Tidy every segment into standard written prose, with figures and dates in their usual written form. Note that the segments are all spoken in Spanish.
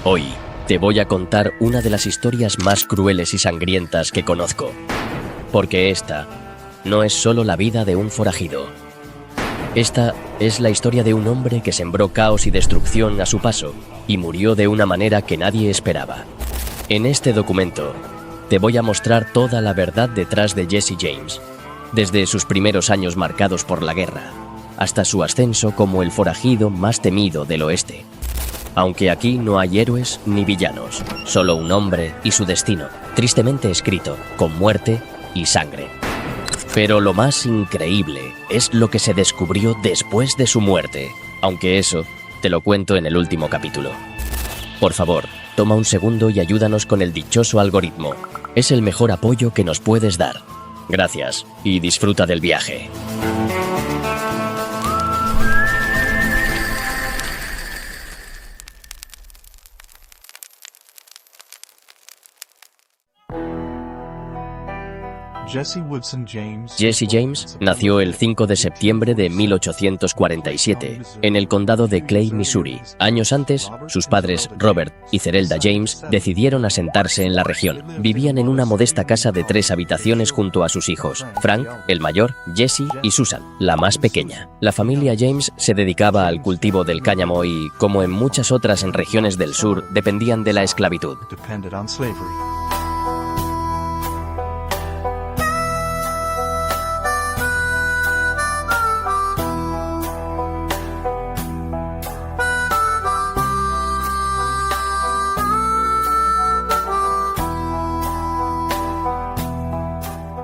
Hoy te voy a contar una de las historias más crueles y sangrientas que conozco. Porque esta no es solo la vida de un forajido. Esta es la historia de un hombre que sembró caos y destrucción a su paso y murió de una manera que nadie esperaba. En este documento te voy a mostrar toda la verdad detrás de Jesse James, desde sus primeros años marcados por la guerra, hasta su ascenso como el forajido más temido del oeste. Aunque aquí no hay héroes ni villanos, solo un hombre y su destino, tristemente escrito, con muerte y sangre. Pero lo más increíble es lo que se descubrió después de su muerte, aunque eso te lo cuento en el último capítulo. Por favor, toma un segundo y ayúdanos con el dichoso algoritmo. Es el mejor apoyo que nos puedes dar. Gracias y disfruta del viaje. Jesse James nació el 5 de septiembre de 1847 en el condado de Clay, Missouri. Años antes, sus padres Robert y Zerelda James decidieron asentarse en la región. Vivían en una modesta casa de 3 habitaciones junto a sus hijos, Frank, el mayor, Jesse y Susan, la más pequeña. La familia James se dedicaba al cultivo del cáñamo y, como en muchas otras en regiones del sur, dependían de la esclavitud.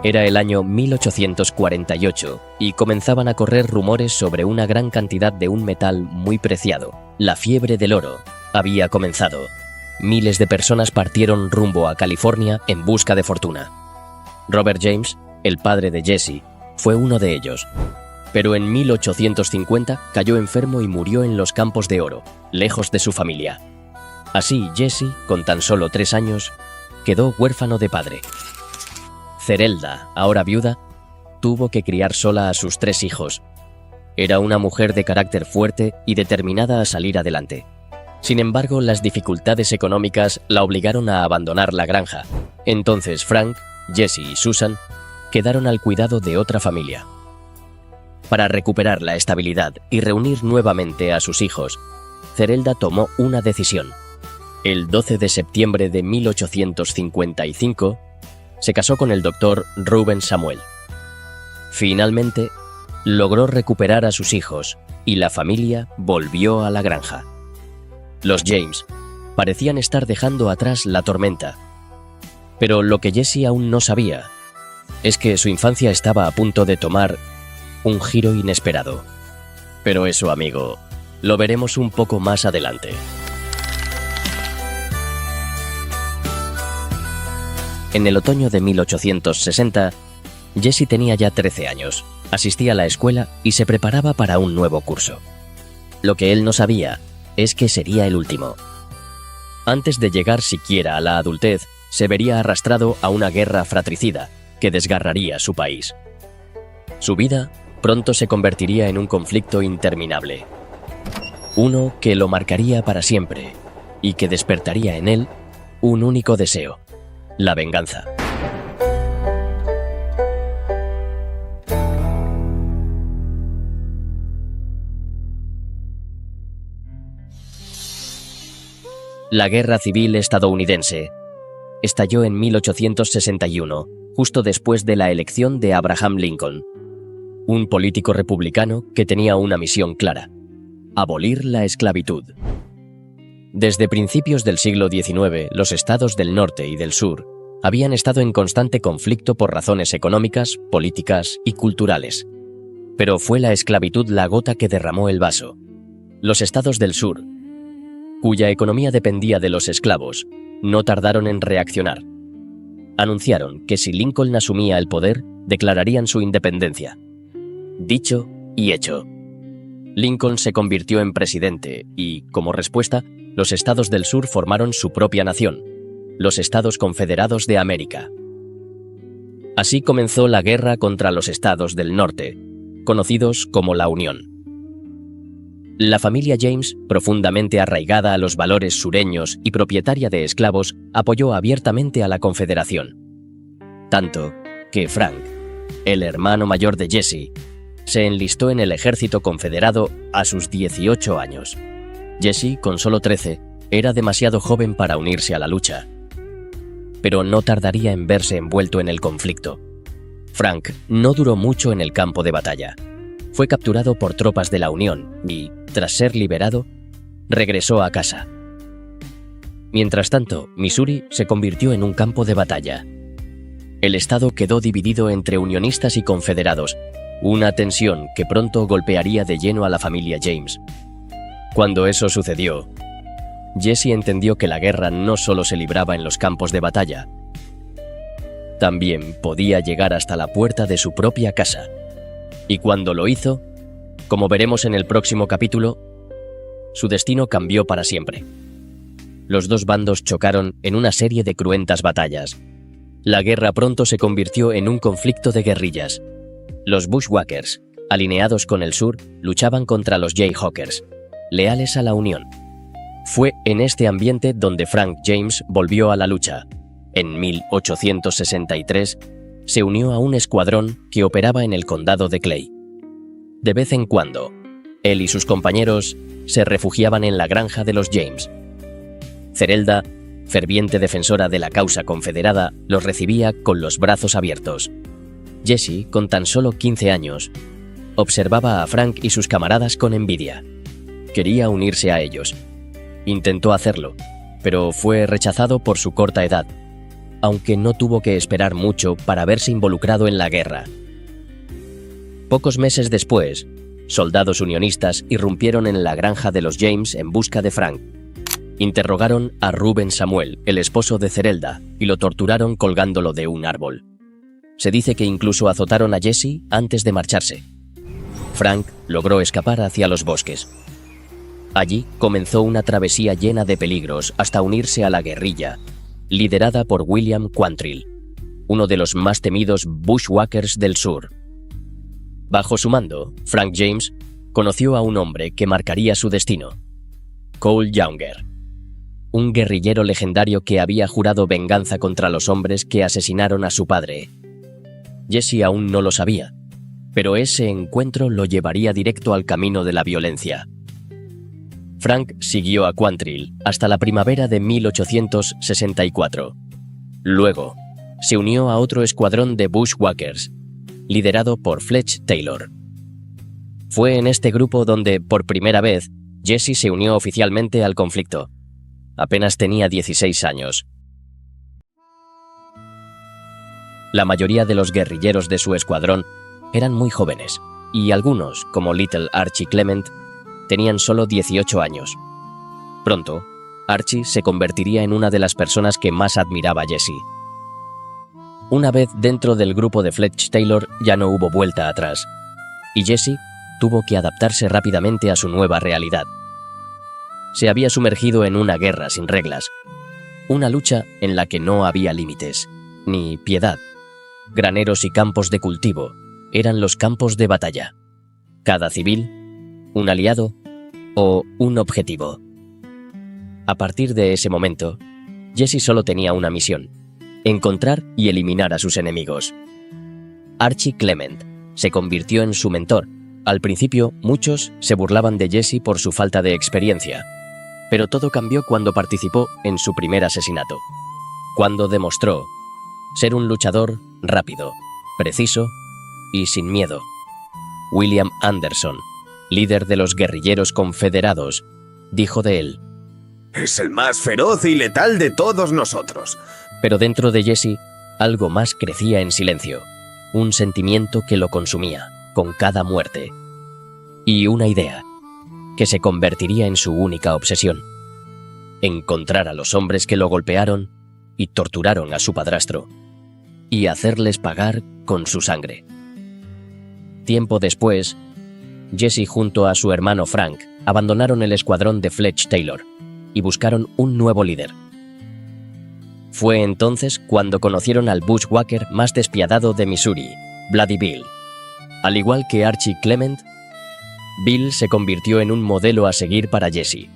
Era el año 1848 y comenzaban a correr rumores sobre una gran cantidad de un metal muy preciado. La fiebre del oro había comenzado. Miles de personas partieron rumbo a California en busca de fortuna. Robert James, el padre de Jesse, fue uno de ellos. Pero en 1850 cayó enfermo y murió en los campos de oro, lejos de su familia. Así Jesse, con tan solo 3 años, quedó huérfano de padre. Zerelda, ahora viuda, tuvo que criar sola a sus 3 hijos. Era una mujer de carácter fuerte y determinada a salir adelante. Sin embargo, las dificultades económicas la obligaron a abandonar la granja. Entonces Frank, Jesse y Susan quedaron al cuidado de otra familia. Para recuperar la estabilidad y reunir nuevamente a sus hijos, Zerelda tomó una decisión. El 12 de septiembre de 1855, se casó con el doctor Reuben Samuel. Finalmente, logró recuperar a sus hijos y la familia volvió a la granja. Los James parecían estar dejando atrás la tormenta. Pero lo que Jesse aún no sabía es que su infancia estaba a punto de tomar un giro inesperado. Pero eso, amigo, lo veremos un poco más adelante. En el otoño de 1860, Jesse tenía ya 13 años, asistía a la escuela y se preparaba para un nuevo curso. Lo que él no sabía es que sería el último. Antes de llegar siquiera a la adultez, se vería arrastrado a una guerra fratricida que desgarraría su país. Su vida pronto se convertiría en un conflicto interminable. Uno que lo marcaría para siempre y que despertaría en él un único deseo: la venganza. La Guerra Civil estadounidense estalló en 1861, justo después de la elección de Abraham Lincoln, un político republicano que tenía una misión clara: abolir la esclavitud. Desde principios del siglo XIX, los estados del norte y del sur habían estado en constante conflicto por razones económicas, políticas y culturales. Pero fue la esclavitud la gota que derramó el vaso. Los estados del sur, cuya economía dependía de los esclavos, no tardaron en reaccionar. Anunciaron que si Lincoln asumía el poder, declararían su independencia. Dicho y hecho. Lincoln se convirtió en presidente y, como respuesta, los estados del sur formaron su propia nación, los Estados Confederados de América. Así comenzó la guerra contra los estados del norte, conocidos como la Unión. La familia James, profundamente arraigada a los valores sureños y propietaria de esclavos, apoyó abiertamente a la Confederación. Tanto que Frank, el hermano mayor de Jesse, se enlistó en el ejército confederado a sus 18 años. Jesse, con solo 13, era demasiado joven para unirse a la lucha. Pero no tardaría en verse envuelto en el conflicto. Frank no duró mucho en el campo de batalla. Fue capturado por tropas de la Unión y, tras ser liberado, regresó a casa. Mientras tanto, Missouri se convirtió en un campo de batalla. El estado quedó dividido entre unionistas y confederados, una tensión que pronto golpearía de lleno a la familia James. Cuando eso sucedió, Jesse entendió que la guerra no solo se libraba en los campos de batalla, también podía llegar hasta la puerta de su propia casa. Y cuando lo hizo, como veremos en el próximo capítulo, su destino cambió para siempre. Los dos bandos chocaron en una serie de cruentas batallas. La guerra pronto se convirtió en un conflicto de guerrillas. Los Bushwhackers, alineados con el sur, luchaban contra los Jayhawkers, leales a la Unión. Fue en este ambiente donde Frank James volvió a la lucha. En 1863, se unió a un escuadrón que operaba en el condado de Clay. De vez en cuando, él y sus compañeros se refugiaban en la granja de los James. Cerelda, ferviente defensora de la causa confederada, los recibía con los brazos abiertos. Jesse, con tan solo 15 años, observaba a Frank y sus camaradas con envidia. Quería unirse a ellos. Intentó hacerlo, pero fue rechazado por su corta edad, aunque no tuvo que esperar mucho para verse involucrado en la guerra. Pocos meses después, soldados unionistas irrumpieron en la granja de los James en busca de Frank. Interrogaron a Reuben Samuel, el esposo de Cerelda, y lo torturaron colgándolo de un árbol. Se dice que incluso azotaron a Jesse antes de marcharse. Frank logró escapar hacia los bosques. Allí comenzó una travesía llena de peligros hasta unirse a la guerrilla, liderada por William Quantrill, uno de los más temidos bushwhackers del sur. Bajo su mando, Frank James conoció a un hombre que marcaría su destino, Cole Younger, un guerrillero legendario que había jurado venganza contra los hombres que asesinaron a su padre. Jesse aún no lo sabía, pero ese encuentro lo llevaría directo al camino de la violencia. Frank siguió a Quantrill hasta la primavera de 1864. Luego, se unió a otro escuadrón de bushwhackers, liderado por Fletch Taylor. Fue en este grupo donde, por primera vez, Jesse se unió oficialmente al conflicto. Apenas tenía 16 años. La mayoría de los guerrilleros de su escuadrón eran muy jóvenes, y algunos, como Little Archie Clement, tenían solo 18 años. Pronto, Archie se convertiría en una de las personas que más admiraba a Jesse. Una vez dentro del grupo de Fletch Taylor ya no hubo vuelta atrás, y Jesse tuvo que adaptarse rápidamente a su nueva realidad. Se había sumergido en una guerra sin reglas, una lucha en la que no había límites, ni piedad. Graneros y campos de cultivo eran los campos de batalla. Cada civil, un aliado o un objetivo. A partir de ese momento, Jesse solo tenía una misión: encontrar y eliminar a sus enemigos. Archie Clement se convirtió en su mentor. Al principio, muchos se burlaban de Jesse por su falta de experiencia, pero todo cambió cuando participó en su primer asesinato, cuando demostró ser un luchador rápido, preciso y sin miedo. William Anderson, líder de los guerrilleros confederados, dijo de él: «Es el más feroz y letal de todos nosotros». Pero dentro de Jesse, algo más crecía en silencio, un sentimiento que lo consumía con cada muerte, y una idea que se convertiría en su única obsesión: encontrar a los hombres que lo golpearon y torturaron a su padrastro, y hacerles pagar con su sangre. Tiempo después, Jesse junto a su hermano Frank abandonaron el escuadrón de Fletch Taylor y buscaron un nuevo líder. Fue entonces cuando conocieron al bushwhacker más despiadado de Missouri, Bloody Bill. Al igual que Archie Clement, Bill se convirtió en un modelo a seguir para Jesse.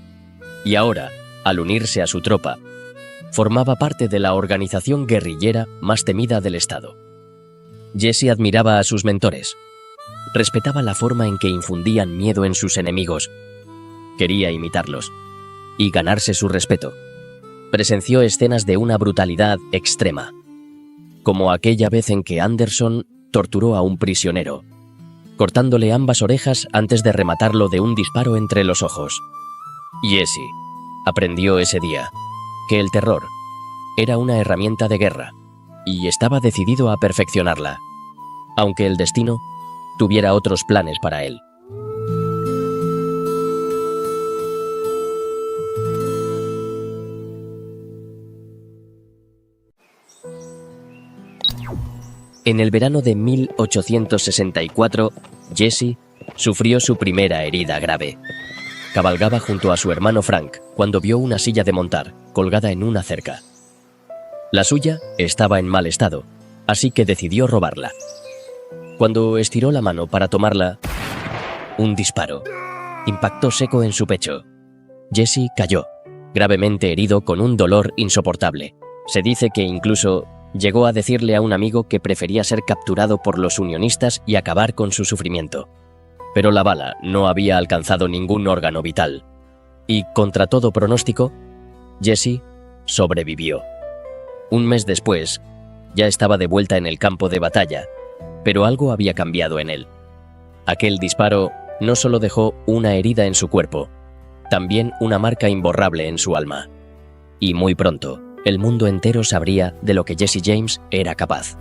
Y ahora, al unirse a su tropa, formaba parte de la organización guerrillera más temida del estado. Jesse admiraba a sus mentores. Respetaba la forma en que infundían miedo en sus enemigos. Quería imitarlos y ganarse su respeto. Presenció escenas de una brutalidad extrema, como aquella vez en que Anderson torturó a un prisionero, cortándole ambas orejas antes de rematarlo de un disparo entre los ojos. Jesse aprendió ese día que el terror era una herramienta de guerra y estaba decidido a perfeccionarla, aunque el destino tuviera otros planes para él. En el verano de 1864, Jesse sufrió su primera herida grave. Cabalgaba junto a su hermano Frank cuando vio una silla de montar colgada en una cerca. La suya estaba en mal estado, así que decidió robarla. Cuando estiró la mano para tomarla, un disparo impactó seco en su pecho. Jesse cayó, gravemente herido con un dolor insoportable. Se dice que incluso llegó a decirle a un amigo que prefería ser capturado por los unionistas y acabar con su sufrimiento. Pero la bala no había alcanzado ningún órgano vital. Y, contra todo pronóstico, Jesse sobrevivió. Un mes después, ya estaba de vuelta en el campo de batalla, pero algo había cambiado en él. Aquel disparo no solo dejó una herida en su cuerpo, también una marca imborrable en su alma. Y muy pronto, el mundo entero sabría de lo que Jesse James era capaz.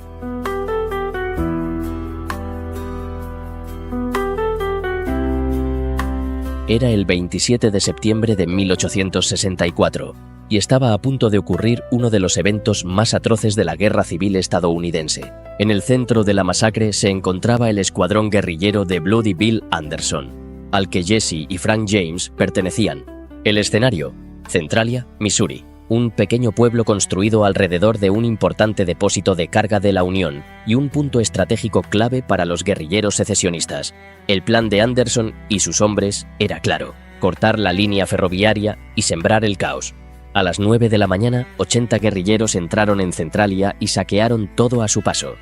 Era el 27 de septiembre de 1864 y estaba a punto de ocurrir uno de los eventos más atroces de la Guerra Civil estadounidense. En el centro de la masacre se encontraba el escuadrón guerrillero de Bloody Bill Anderson, al que Jesse y Frank James pertenecían. El escenario: Centralia, Missouri, un pequeño pueblo construido alrededor de un importante depósito de carga de la Unión y un punto estratégico clave para los guerrilleros secesionistas. El plan de Anderson y sus hombres era claro: cortar la línea ferroviaria y sembrar el caos. A las 9 de la mañana, 80 guerrilleros entraron en Centralia y saquearon todo a su paso.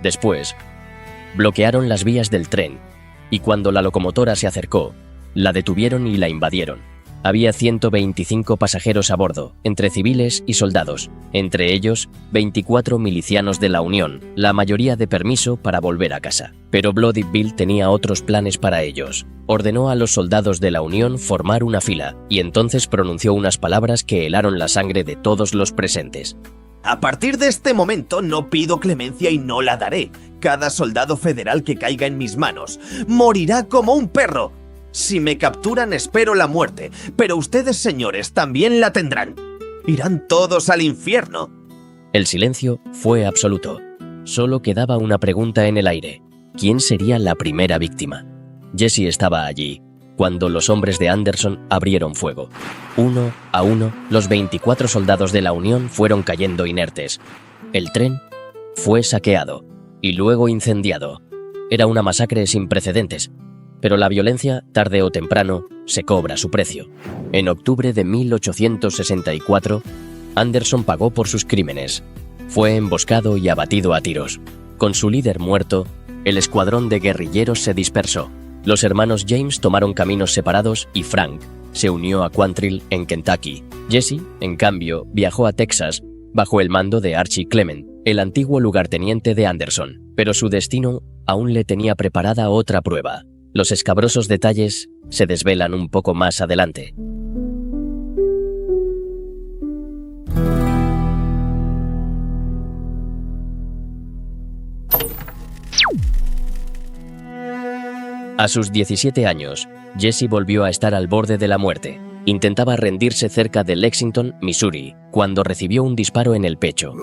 Después, bloquearon las vías del tren, y cuando la locomotora se acercó, la detuvieron y la invadieron. Había 125 pasajeros a bordo, entre civiles y soldados, entre ellos 24 milicianos de la Unión, la mayoría de permiso para volver a casa. Pero Bloody Bill tenía otros planes para ellos. Ordenó a los soldados de la Unión formar una fila, y entonces pronunció unas palabras que helaron la sangre de todos los presentes. A partir de este momento no pido clemencia y no la daré. Cada soldado federal que caiga en mis manos morirá como un perro. Si me capturan, espero la muerte, pero ustedes, señores, también la tendrán. Irán todos al infierno. El silencio fue absoluto. Solo quedaba una pregunta en el aire: ¿quién sería la primera víctima? Jesse estaba allí cuando los hombres de Anderson abrieron fuego. Uno a uno, los 24 soldados de la Unión fueron cayendo inertes. El tren fue saqueado y luego incendiado. Era una masacre sin precedentes. Pero la violencia, tarde o temprano, se cobra su precio. En octubre de 1864, Anderson pagó por sus crímenes. Fue emboscado y abatido a tiros. Con su líder muerto, el escuadrón de guerrilleros se dispersó. Los hermanos James tomaron caminos separados y Frank se unió a Quantrill en Kentucky. Jesse, en cambio, viajó a Texas bajo el mando de Archie Clement, el antiguo lugarteniente de Anderson. Pero su destino aún le tenía preparada otra prueba. Los escabrosos detalles se desvelan un poco más adelante. A sus 17 años, Jesse volvió a estar al borde de la muerte. Intentaba rendirse cerca de Lexington, Missouri, cuando recibió un disparo en el pecho.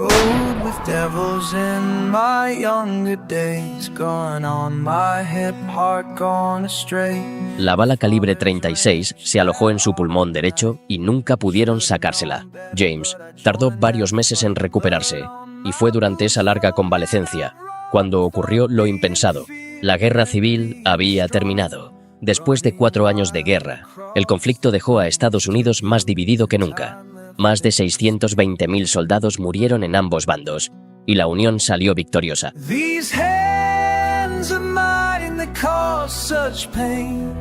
La bala calibre 36 se alojó en su pulmón derecho y nunca pudieron sacársela. James tardó varios meses en recuperarse, y fue durante esa larga convalecencia cuando ocurrió lo impensado. La guerra civil había terminado. Después de 4 años de guerra, el conflicto dejó a Estados Unidos más dividido que nunca. Más de 620.000 soldados murieron en ambos bandos, y la Unión salió victoriosa. These hands of mine, they cause such pain.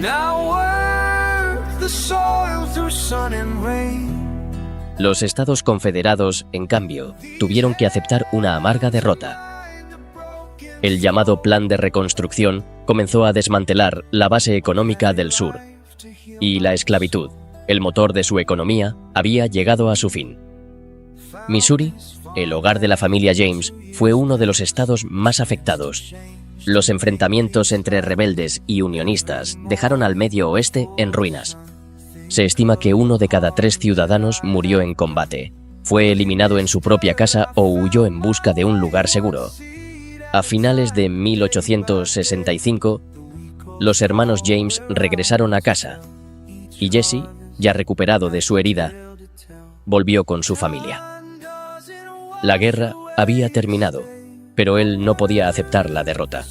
Now work the soil through sun and rain. Los estados confederados, en cambio, tuvieron que aceptar una amarga derrota. El llamado Plan de Reconstrucción comenzó a desmantelar la base económica del sur, y la esclavitud, el motor de su economía, había llegado a su fin. Missouri, el hogar de la familia James, fue uno de los estados más afectados. Los enfrentamientos entre rebeldes y unionistas dejaron al Medio Oeste en ruinas. Se estima que 1 de cada 3 ciudadanos murió en combate, fue eliminado en su propia casa o huyó en busca de un lugar seguro. A finales de 1865, los hermanos James regresaron a casa, y Jesse, ya recuperado de su herida, volvió con su familia. La guerra había terminado, pero él no podía aceptar la derrota.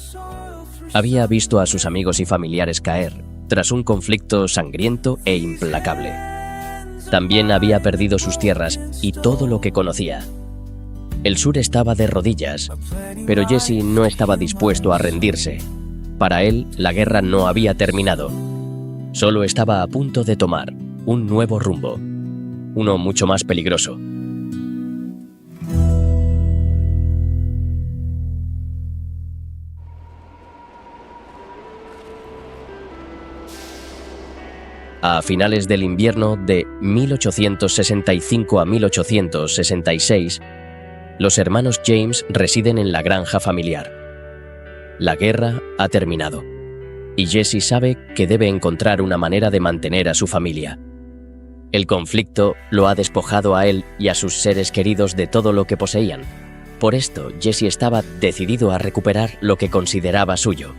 Había visto a sus amigos y familiares caer tras un conflicto sangriento e implacable. También había perdido sus tierras y todo lo que conocía. El sur estaba de rodillas, pero Jesse no estaba dispuesto a rendirse. Para él, la guerra no había terminado. Solo estaba a punto de tomar un nuevo rumbo, uno mucho más peligroso. A finales del invierno de 1865 a 1866, los hermanos James residen en la granja familiar. La guerra ha terminado, y Jesse sabe que debe encontrar una manera de mantener a su familia. El conflicto lo ha despojado a él y a sus seres queridos de todo lo que poseían. Por esto, Jesse estaba decidido a recuperar lo que consideraba suyo.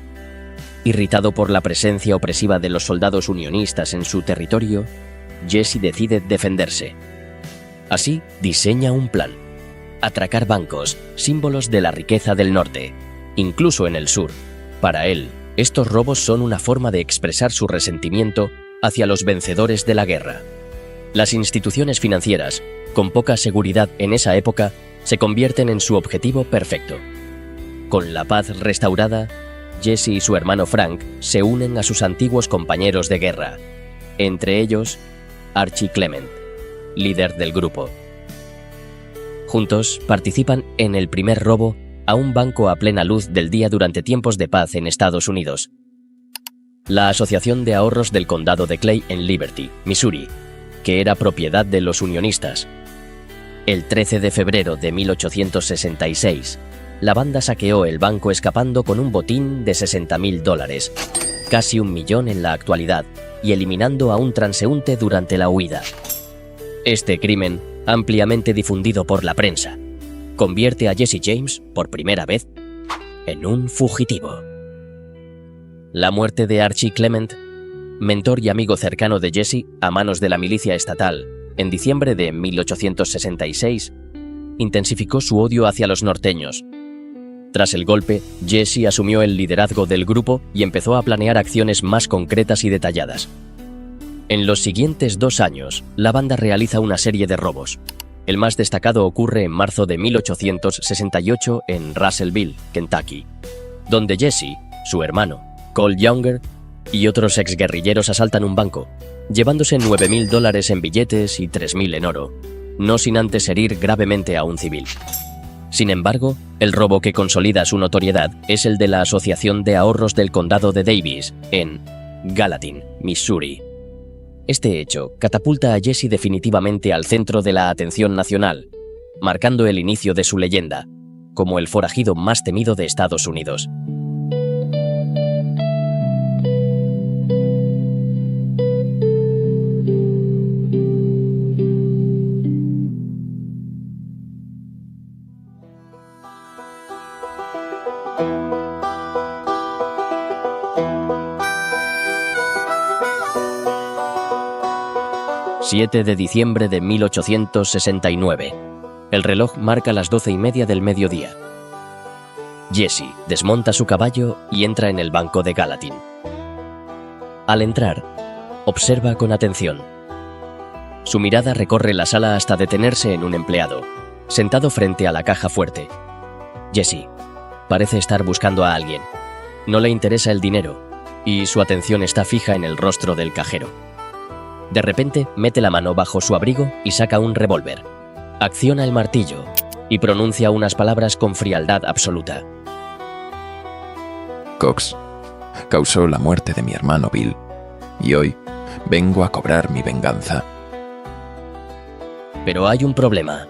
Irritado por la presencia opresiva de los soldados unionistas en su territorio, Jesse decide defenderse. Así, diseña un plan: atracar bancos, símbolos de la riqueza del norte, incluso en el sur. Para él, estos robos son una forma de expresar su resentimiento hacia los vencedores de la guerra. Las instituciones financieras, con poca seguridad en esa época, se convierten en su objetivo perfecto. Con la paz restaurada, Jesse y su hermano Frank se unen a sus antiguos compañeros de guerra, entre ellos Archie Clement, líder del grupo. Juntos participan en el primer robo a un banco a plena luz del día durante tiempos de paz en Estados Unidos. La Asociación de Ahorros del Condado de Clay en Liberty, Missouri, que era propiedad de los unionistas. El 13 de febrero de 1866, la banda saqueó el banco escapando con un botín de $60.000, casi $1 millón en la actualidad, y eliminando a un transeúnte durante la huida. Este crimen, ampliamente difundido por la prensa, convierte a Jesse James, por primera vez, en un fugitivo. La muerte de Archie Clement, mentor y amigo cercano de Jesse a manos de la milicia estatal, en diciembre de 1866, intensificó su odio hacia los norteños. Tras el golpe, Jesse asumió el liderazgo del grupo y empezó a planear acciones más concretas y detalladas. En los siguientes 2 años, la banda realiza una serie de robos. El más destacado ocurre en marzo de 1868 en Russellville, Kentucky, donde Jesse, su hermano, Cole Younger, y otros exguerrilleros asaltan un banco, llevándose $9.000 en billetes y $3.000 en oro, no sin antes herir gravemente a un civil. Sin embargo, el robo que consolida su notoriedad es el de la Asociación de Ahorros del Condado de Davis, en Gallatin, Missouri. Este hecho catapulta a Jesse definitivamente al centro de la atención nacional, marcando el inicio de su leyenda, como el forajido más temido de Estados Unidos. ...7 de diciembre de 1869. El reloj marca las 12:30 del mediodía. Jesse desmonta su caballo y entra en el banco de Gallatin. Al entrar, observa con atención. Su mirada recorre la sala hasta detenerse en un empleado, sentado frente a la caja fuerte. Jesse parece estar buscando a alguien. No le interesa el dinero y su atención está fija en el rostro del cajero. De repente, mete la mano bajo su abrigo y saca un revólver. Acciona el martillo y pronuncia unas palabras con frialdad absoluta. Cox causó la muerte de mi hermano Bill, y hoy vengo a cobrar mi venganza. Pero hay un problema.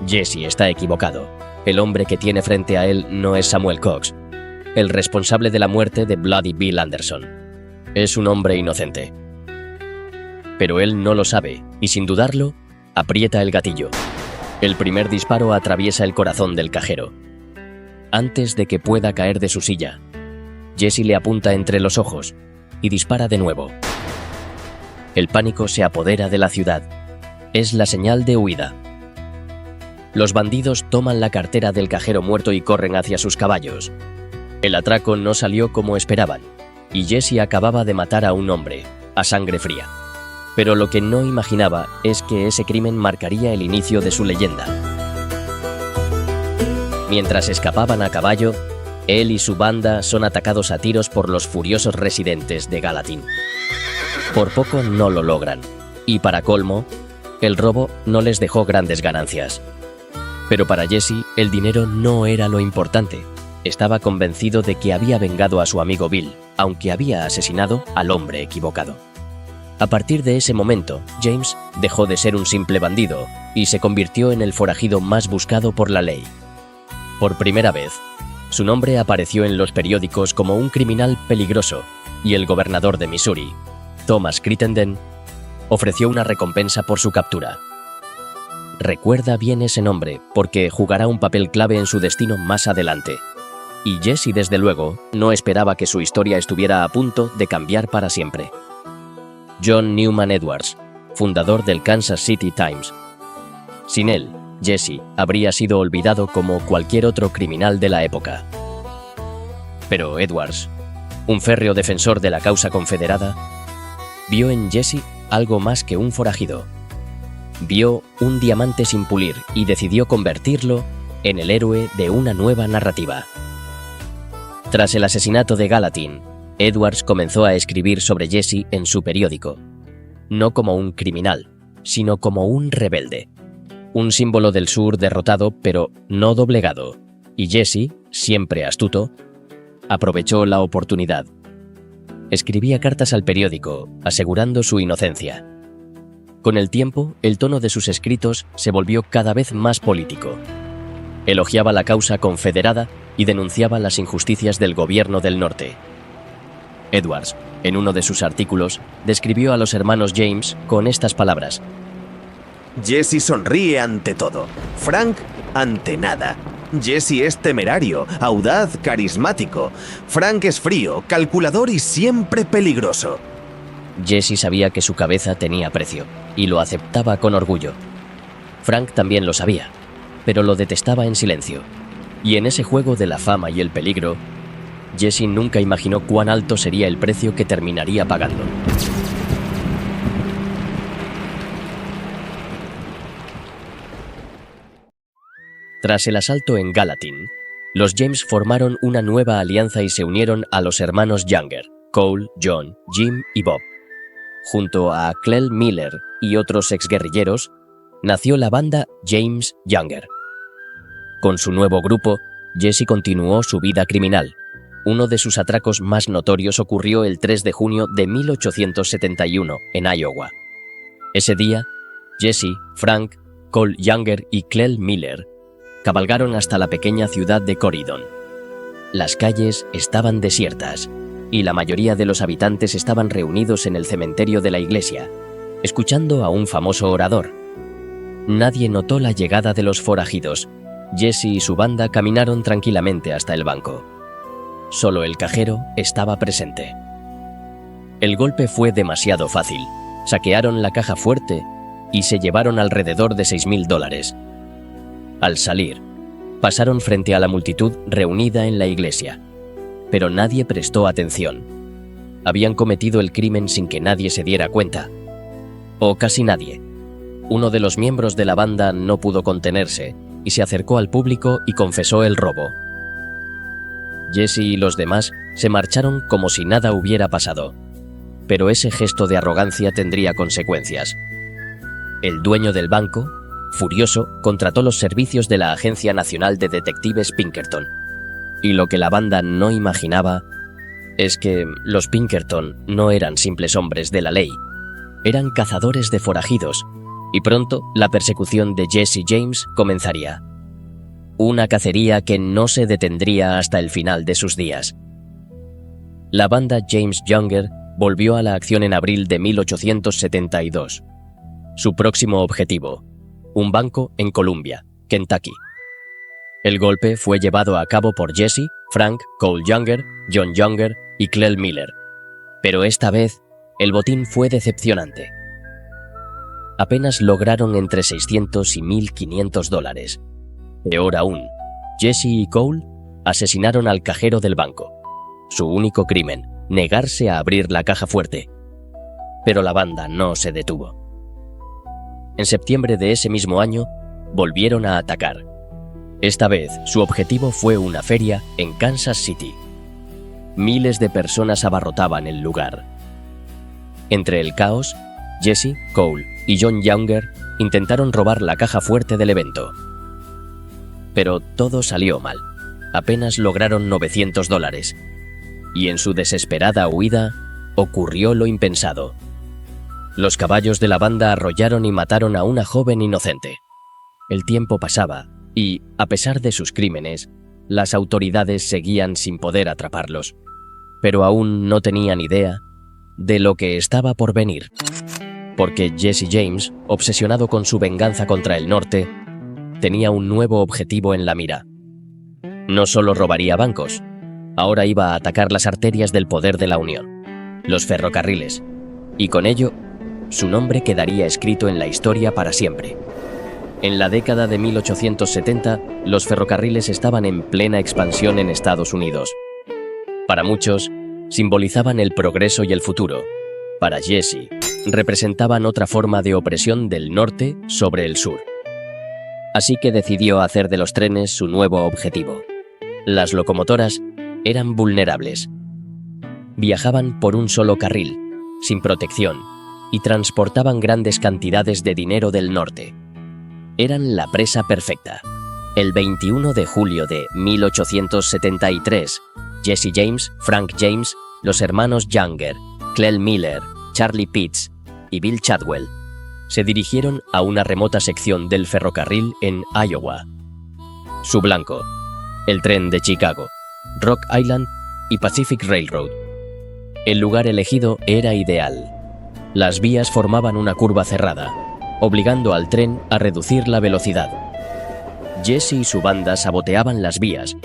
Jesse está equivocado. El hombre que tiene frente a él no es Samuel Cox, el responsable de la muerte de Bloody Bill Anderson. Es un hombre inocente. Pero él no lo sabe y, sin dudarlo, aprieta el gatillo. El primer disparo atraviesa el corazón del cajero. Antes de que pueda caer de su silla, Jesse le apunta entre los ojos y dispara de nuevo. El pánico se apodera de la ciudad. Es la señal de huida. Los bandidos toman la cartera del cajero muerto y corren hacia sus caballos. El atraco no salió como esperaban, y Jesse acababa de matar a un hombre, a sangre fría. Pero lo que no imaginaba es que ese crimen marcaría el inicio de su leyenda. Mientras escapaban a caballo, él y su banda son atacados a tiros por los furiosos residentes de Gallatin. Por poco no lo logran, y para colmo, el robo no les dejó grandes ganancias. Pero para Jesse, el dinero no era lo importante. Estaba convencido de que había vengado a su amigo Bill, aunque había asesinado al hombre equivocado. A partir de ese momento, James dejó de ser un simple bandido y se convirtió en el forajido más buscado por la ley. Por primera vez, su nombre apareció en los periódicos como un criminal peligroso, y el gobernador de Missouri, Thomas Crittenden, ofreció una recompensa por su captura. Recuerda bien ese nombre porque jugará un papel clave en su destino más adelante. Y Jesse, desde luego, no esperaba que su historia estuviera a punto de cambiar para siempre. John Newman Edwards, fundador del Kansas City Times. Sin él, Jesse habría sido olvidado como cualquier otro criminal de la época. Pero Edwards, un férreo defensor de la causa confederada, vio en Jesse algo más que un forajido. Vio un diamante sin pulir y decidió convertirlo en el héroe de una nueva narrativa. Tras el asesinato de Gallatin, Edwards comenzó a escribir sobre Jesse en su periódico, no como un criminal, sino como un rebelde. Un símbolo del sur derrotado pero no doblegado, y Jesse, siempre astuto, aprovechó la oportunidad. Escribía cartas al periódico, asegurando su inocencia. Con el tiempo, el tono de sus escritos se volvió cada vez más político. Elogiaba la causa confederada y denunciaba las injusticias del gobierno del norte. Edwards, en uno de sus artículos, describió a los hermanos James con estas palabras: Jesse sonríe ante todo, Frank ante nada. Jesse es temerario, audaz, carismático. Frank es frío, calculador y siempre peligroso. Jesse sabía que su cabeza tenía precio, y lo aceptaba con orgullo. Frank también lo sabía, pero lo detestaba en silencio. Y en ese juego de la fama y el peligro, Jesse nunca imaginó cuán alto sería el precio que terminaría pagando. Tras el asalto en Gallatin, los James formaron una nueva alianza y se unieron a los hermanos Younger, Cole, John, Jim y Bob. Junto a Clell Miller y otros exguerrilleros, nació la banda James Younger. Con su nuevo grupo, Jesse continuó su vida criminal. Uno de sus atracos más notorios ocurrió el 3 de junio de 1871 en Iowa. Ese día, Jesse, Frank, Cole Younger y Clell Miller cabalgaron hasta la pequeña ciudad de Corydon. Las calles estaban desiertas y la mayoría de los habitantes estaban reunidos en el cementerio de la iglesia, escuchando a un famoso orador. Nadie notó la llegada de los forajidos. Jesse y su banda caminaron tranquilamente hasta el banco. Solo el cajero estaba presente. El golpe fue demasiado fácil. Saquearon la caja fuerte y se llevaron alrededor de $6,000. Al salir, Pasaron frente a la multitud reunida en la iglesia, pero nadie prestó atención. Habían cometido el crimen sin que nadie se diera cuenta. O casi nadie. Uno de los miembros de la banda no pudo contenerse y se acercó al público y confesó el robo. Jesse y los demás se marcharon como si nada hubiera pasado, pero ese gesto de arrogancia tendría consecuencias. El dueño del banco, furioso, contrató los servicios de la Agencia Nacional de Detectives Pinkerton. Y lo que la banda no imaginaba es que los Pinkerton no eran simples hombres de la ley, eran cazadores de forajidos, y pronto la persecución de Jesse James comenzaría. Una cacería que no se detendría hasta el final de sus días. La banda James Younger volvió a la acción en abril de 1872. Su próximo objetivo: un banco en Columbia, Kentucky. El golpe fue llevado a cabo por Jesse, Frank, Cole Younger, John Younger y Clell Miller. Pero esta vez, el botín fue decepcionante. Apenas lograron entre 600 y $1,500. Peor aún, Jesse y Cole asesinaron al cajero del banco. Su único crimen, negarse a abrir la caja fuerte. Pero la banda no se detuvo. En septiembre de ese mismo año, volvieron a atacar. Esta vez, su objetivo fue una feria en Kansas City. Miles de personas abarrotaban el lugar. Entre el caos, Jesse, Cole y John Younger intentaron robar la caja fuerte del evento. Pero todo salió mal. Apenas lograron $900. Y en su desesperada huida, ocurrió lo impensado. Los caballos de la banda arrollaron y mataron a una joven inocente. El tiempo pasaba y, a pesar de sus crímenes, las autoridades seguían sin poder atraparlos. Pero aún no tenían idea de lo que estaba por venir. Porque Jesse James, obsesionado con su venganza contra el norte, tenía un nuevo objetivo en la mira. No solo robaría bancos, ahora iba a atacar las arterias del poder de la Unión, los ferrocarriles, y con ello, su nombre quedaría escrito en la historia para siempre. En la década de 1870, los ferrocarriles estaban en plena expansión en Estados Unidos. Para muchos, simbolizaban el progreso y el futuro. Para Jesse, representaban otra forma de opresión del norte sobre el sur. Así que decidió hacer de los trenes su nuevo objetivo. Las locomotoras eran vulnerables. Viajaban por un solo carril, sin protección, y transportaban grandes cantidades de dinero del norte. Eran la presa perfecta. El 21 de julio de 1873, Jesse James, Frank James, los hermanos Younger, Clell Miller, Charlie Pitts y Bill Chadwell se dirigieron a una remota sección del ferrocarril en Iowa. Su blanco, el tren de Chicago, Rock Island y Pacific Railroad. El lugar elegido era ideal. Las vías formaban una curva cerrada, obligando al tren a reducir la velocidad. Jesse y su banda saboteaban las vías,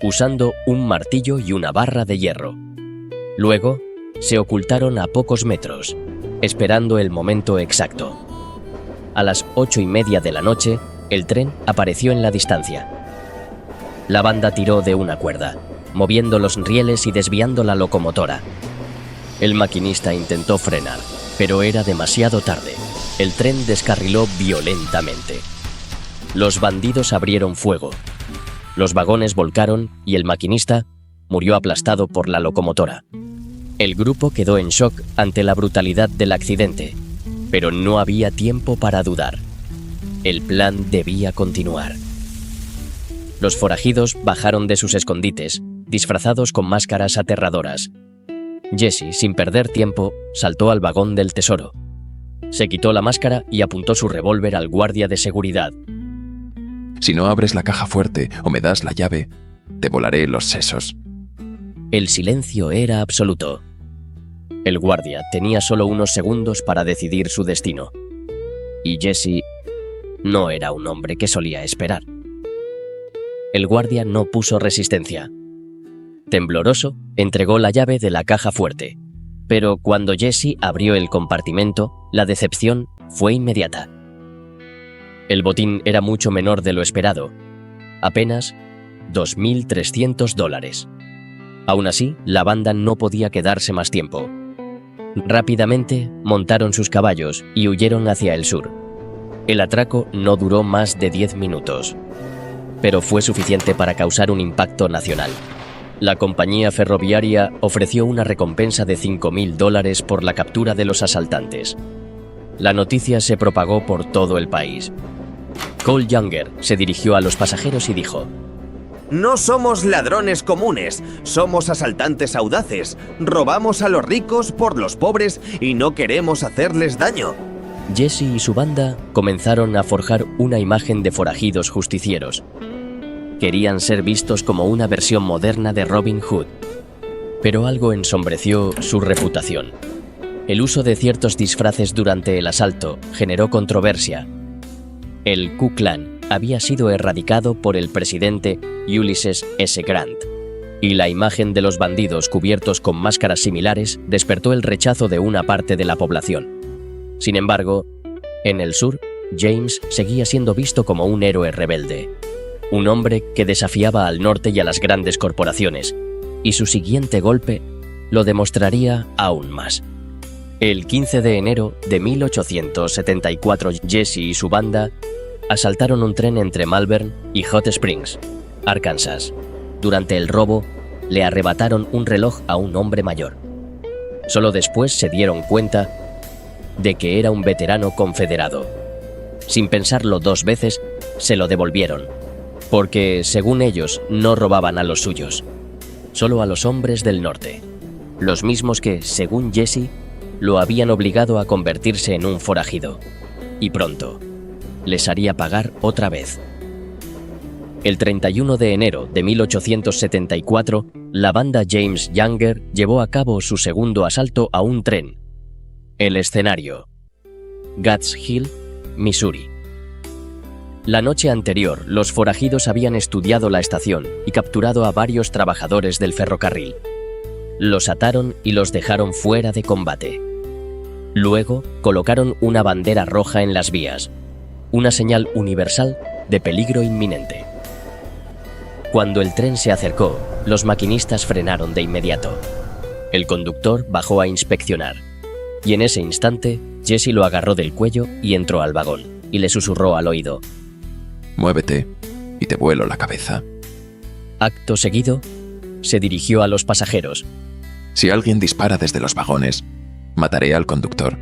usando un martillo y una barra de hierro. Luego, se ocultaron a pocos metros, esperando el momento exacto. A las 8:30 de la noche, el tren apareció en la distancia. La banda tiró de una cuerda, moviendo los rieles y desviando la locomotora. El maquinista intentó frenar, pero era demasiado tarde. El tren descarriló violentamente. Los bandidos abrieron fuego. Los vagones volcaron y el maquinista murió aplastado por la locomotora. El grupo quedó en shock ante la brutalidad del accidente, pero no había tiempo para dudar. El plan debía continuar. Los forajidos bajaron de sus escondites, disfrazados con máscaras aterradoras. Jesse, sin perder tiempo, saltó al vagón del tesoro. Se quitó la máscara y apuntó su revólver al guardia de seguridad. Si no abres la caja fuerte o me das la llave, te volaré los sesos. El silencio era absoluto. El guardia tenía solo unos segundos para decidir su destino. Y Jesse no era un hombre que solía esperar. El guardia no puso resistencia. Tembloroso, entregó la llave de la caja fuerte. Pero cuando Jesse abrió el compartimento, la decepción fue inmediata. El botín era mucho menor de lo esperado. apenas $2.300. Aún así, la banda no podía quedarse más tiempo. Rápidamente montaron sus caballos y huyeron hacia el sur. El atraco no duró más de 10 minutos, pero fue suficiente para causar un impacto nacional. La compañía ferroviaria ofreció una recompensa de $5.000 por la captura de los asaltantes. La noticia se propagó por todo el país. Cole Younger se dirigió a los pasajeros y dijo: No somos ladrones comunes, somos asaltantes audaces. Robamos a los ricos por los pobres y no queremos hacerles daño. Jesse y su banda comenzaron a forjar una imagen de forajidos justicieros. Querían ser vistos como una versión moderna de Robin Hood. Pero algo ensombreció su reputación. El uso de ciertos disfraces durante el asalto generó controversia. El Ku Klux había sido erradicado por el presidente Ulysses S. Grant, y la imagen de los bandidos cubiertos con máscaras similares despertó el rechazo de una parte de la población. Sin embargo, en el sur, James seguía siendo visto como un héroe rebelde, un hombre que desafiaba al norte y a las grandes corporaciones, y su siguiente golpe lo demostraría aún más. El 15 de enero de 1874, Jesse y su banda asaltaron un tren entre Malvern y Hot Springs, Arkansas. Durante el robo, le arrebataron un reloj a un hombre mayor. Solo después se dieron cuenta de que era un veterano confederado. Sin pensarlo dos veces, se lo devolvieron, porque, según ellos, no robaban a los suyos, solo a los hombres del norte, los mismos que, según Jesse, lo habían obligado a convertirse en un forajido, y pronto les haría pagar otra vez. El 31 de enero de 1874, la banda James Younger llevó a cabo su segundo asalto a un tren. El escenario: Gatz Hill, Missouri. La noche anterior, los forajidos habían estudiado la estación y capturado a varios trabajadores del ferrocarril. Los ataron y los dejaron fuera de combate. Luego, colocaron una bandera roja en las vías, una señal universal de peligro inminente. Cuando el tren se acercó, los maquinistas frenaron de inmediato. El conductor bajó a inspeccionar, y en ese instante, Jesse lo agarró del cuello y entró al vagón, y le susurró al oído: Muévete y te vuelo la cabeza. Acto seguido, se dirigió a los pasajeros. Si alguien dispara desde los vagones, mataré al conductor.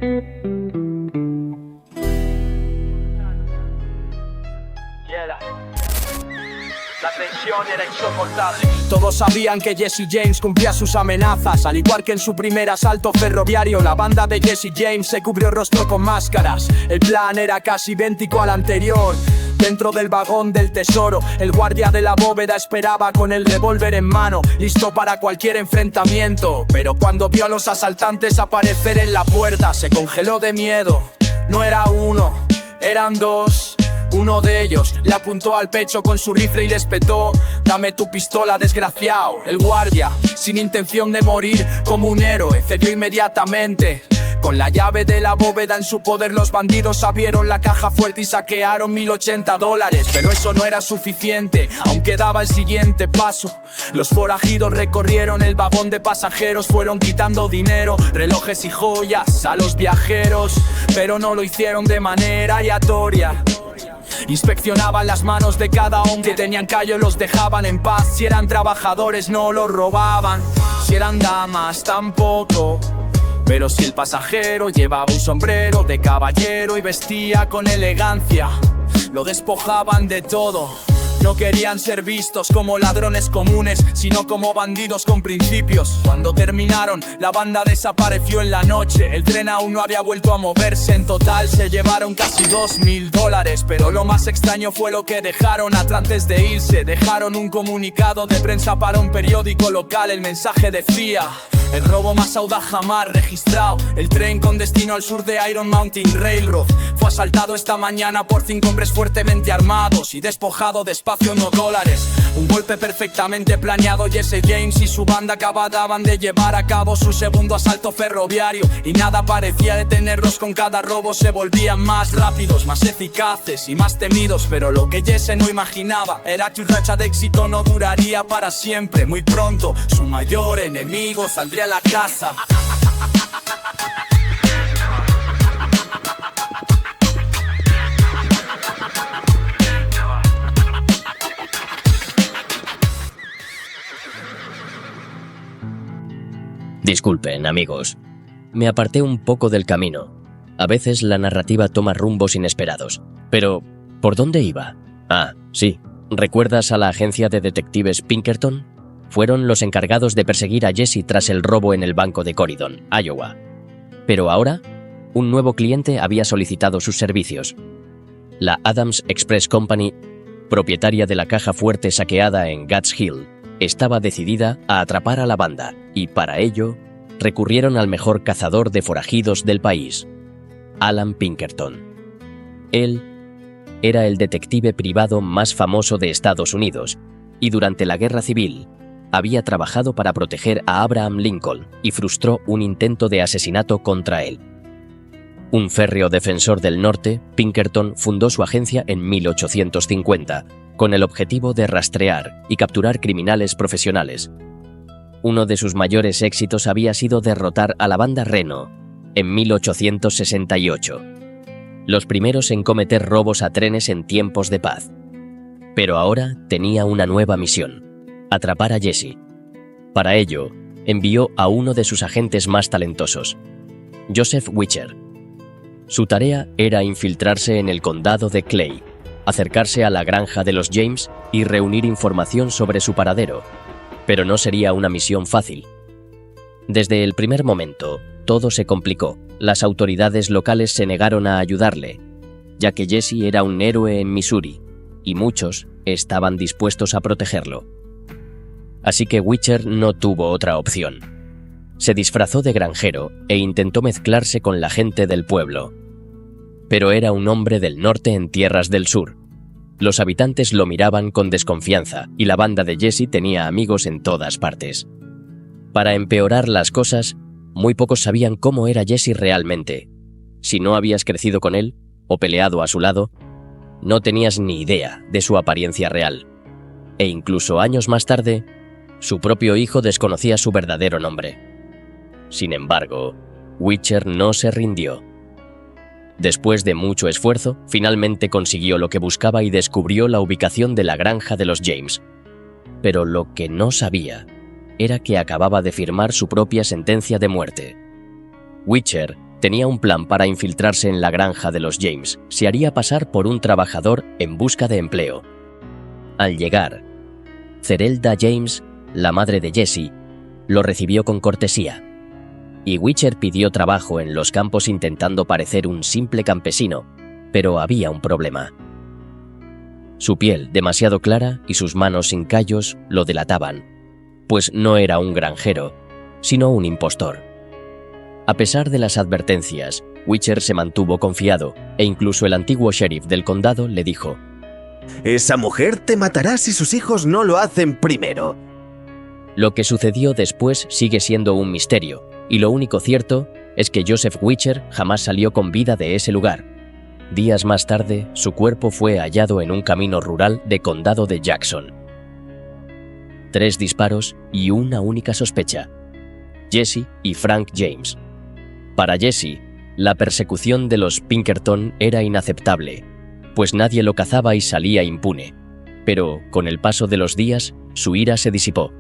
La tensión era insoportable. Todos sabían que Jesse James cumplía sus amenazas. Al igual que en su primer asalto ferroviario, la banda de Jesse James se cubrió el rostro con máscaras. El plan era casi idéntico al anterior. Dentro del vagón del tesoro, el guardia de la bóveda esperaba con el revólver en mano, listo para cualquier enfrentamiento. Pero cuando vio a los asaltantes aparecer en la puerta, se congeló de miedo. No era uno, eran dos. Uno de ellos le apuntó al pecho con su rifle y le espetó: dame tu pistola, desgraciado. El guardia, sin intención de morir como un héroe, cedió inmediatamente. Con la llave de la bóveda en su poder, los bandidos abrieron la caja fuerte y saquearon $1.080. Pero eso no era suficiente, aún quedaba el siguiente paso. Los forajidos recorrieron el vagón de pasajeros, fueron quitando dinero, relojes y joyas a los viajeros, pero no lo hicieron de manera aleatoria. Inspeccionaban las manos de cada hombre, si tenían callo los dejaban en paz. Si eran trabajadores no los robaban, si eran damas tampoco. Pero si el pasajero llevaba un sombrero de caballero y vestía con elegancia, lo despojaban de todo. No querían ser vistos como ladrones comunes, sino como bandidos con principios. Cuando terminaron, la banda desapareció en la noche. El tren aún no había vuelto a moverse. En total se llevaron casi $2.000. Pero lo más extraño fue lo que dejaron atrás antes de irse. Dejaron un comunicado de prensa para un periódico local. El mensaje decía: el robo más audaz jamás registrado. El tren con destino al sur de Iron Mountain Railroad fue asaltado esta mañana por 5 hombres fuertemente armados y despojado de espacio, no dólares. Un golpe perfectamente planeado. Jesse James y su banda acababan de llevar a cabo su segundo asalto ferroviario, y nada parecía detenerlos. Con cada robo se volvían más rápidos, más eficaces y más temidos. Pero lo que Jesse no imaginaba era que su racha de éxito no duraría para siempre. Muy pronto su mayor enemigo saldría a la casa. Disculpen, amigos. Me aparté un poco del camino. A veces la narrativa toma rumbos inesperados. Pero, ¿por dónde iba? Ah, sí. ¿Recuerdas a la agencia de detectives Pinkerton? Fueron los encargados de perseguir a Jesse tras el robo en el banco de Corydon, Iowa. Pero ahora, un nuevo cliente había solicitado sus servicios. La Adams Express Company, propietaria de la caja fuerte saqueada en Gats Hill, estaba decidida a atrapar a la banda, y para ello recurrieron al mejor cazador de forajidos del país, Alan Pinkerton. Él era el detective privado más famoso de Estados Unidos, y durante la Guerra Civil había trabajado para proteger a Abraham Lincoln y frustró un intento de asesinato contra él. Un férreo defensor del norte, Pinkerton fundó su agencia en 1850, con el objetivo de rastrear y capturar criminales profesionales. Uno de sus mayores éxitos había sido derrotar a la banda Reno en 1868, los primeros en cometer robos a trenes en tiempos de paz. Pero ahora tenía una nueva misión: atrapar a Jesse. Para ello, envió a uno de sus agentes más talentosos, Joseph Witcher. Su tarea era infiltrarse en el condado de Clay, acercarse a la granja de los James y reunir información sobre su paradero. Pero no sería una misión fácil. Desde el primer momento, todo se complicó. Las autoridades locales se negaron a ayudarle, ya que Jesse era un héroe en Missouri, y muchos estaban dispuestos a protegerlo. Así que Witcher no tuvo otra opción. Se disfrazó de granjero e intentó mezclarse con la gente del pueblo. Pero era un hombre del norte en tierras del sur. Los habitantes lo miraban con desconfianza y la banda de Jesse tenía amigos en todas partes. Para empeorar las cosas, muy pocos sabían cómo era Jesse realmente. Si no habías crecido con él o peleado a su lado, no tenías ni idea de su apariencia real. E incluso años más tarde, su propio hijo desconocía su verdadero nombre. Sin embargo, Witcher no se rindió. Después de mucho esfuerzo, finalmente consiguió lo que buscaba y descubrió la ubicación de la granja de los James. Pero lo que no sabía era que acababa de firmar su propia sentencia de muerte. Witcher tenía un plan para infiltrarse en la granja de los James. Se haría pasar por un trabajador en busca de empleo. Al llegar, Zerelda James, la madre de Jesse, lo recibió con cortesía. Y Witcher pidió trabajo en los campos intentando parecer un simple campesino, pero había un problema. Su piel demasiado clara y sus manos sin callos lo delataban, pues no era un granjero, sino un impostor. A pesar de las advertencias, Witcher se mantuvo confiado e incluso el antiguo sheriff del condado le dijo: «Esa mujer te matará si sus hijos no lo hacen primero». Lo que sucedió después sigue siendo un misterio, y lo único cierto es que Joseph Witcher jamás salió con vida de ese lugar. Días más tarde, su cuerpo fue hallado en un camino rural de condado de Jackson. 3 disparos y una única sospecha: Jesse y Frank James. Para Jesse, la persecución de los Pinkerton era inaceptable, pues nadie lo cazaba y salía impune. Pero, con el paso de los días, su ira se disipó.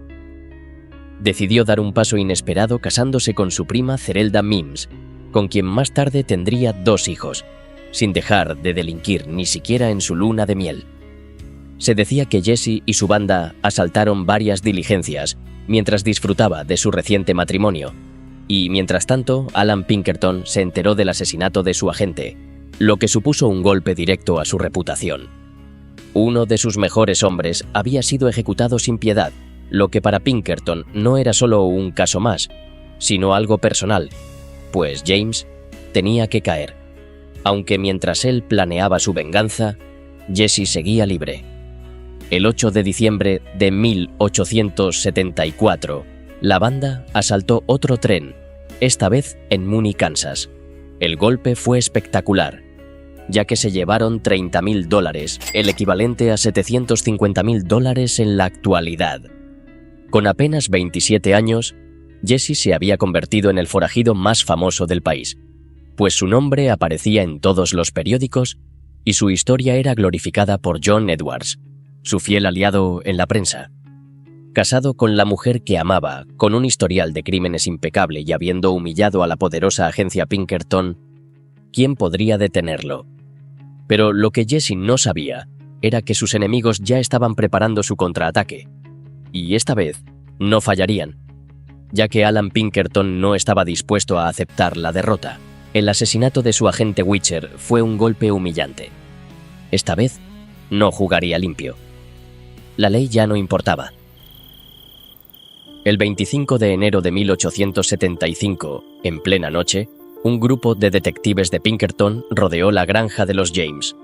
Decidió dar un paso inesperado casándose con su prima Zerelda Mims, con quien más tarde tendría 2 hijos, sin dejar de delinquir ni siquiera en su luna de miel. Se decía que Jesse y su banda asaltaron varias diligencias mientras disfrutaba de su reciente matrimonio, y mientras tanto Alan Pinkerton se enteró del asesinato de su agente, lo que supuso un golpe directo a su reputación. Uno de sus mejores hombres había sido ejecutado sin piedad, lo que para Pinkerton no era solo un caso más, sino algo personal, pues James tenía que caer. aunque mientras él planeaba su venganza, Jesse seguía libre. El 8 de diciembre de 1874, la banda asaltó otro tren, esta vez en Mooney, Kansas. El golpe fue espectacular, ya que se llevaron $30,000, el equivalente a $750,000 en la actualidad. Con apenas 27 años, Jesse se había convertido en el forajido más famoso del país, pues su nombre aparecía en todos los periódicos y su historia era glorificada por John Edwards, su fiel aliado en la prensa. Casado con la mujer que amaba, con un historial de crímenes impecable y habiendo humillado a la poderosa agencia Pinkerton, ¿quién podría detenerlo? Pero lo que Jesse no sabía era que sus enemigos ya estaban preparando su contraataque, y esta vez no fallarían, ya que Alan Pinkerton no estaba dispuesto a aceptar la derrota. El asesinato de su agente Witcher fue un golpe humillante. Esta vez no jugaría limpio. La ley ya no importaba. El 25 de enero de 1875, en plena noche, un grupo de detectives de Pinkerton rodeó la granja de los James.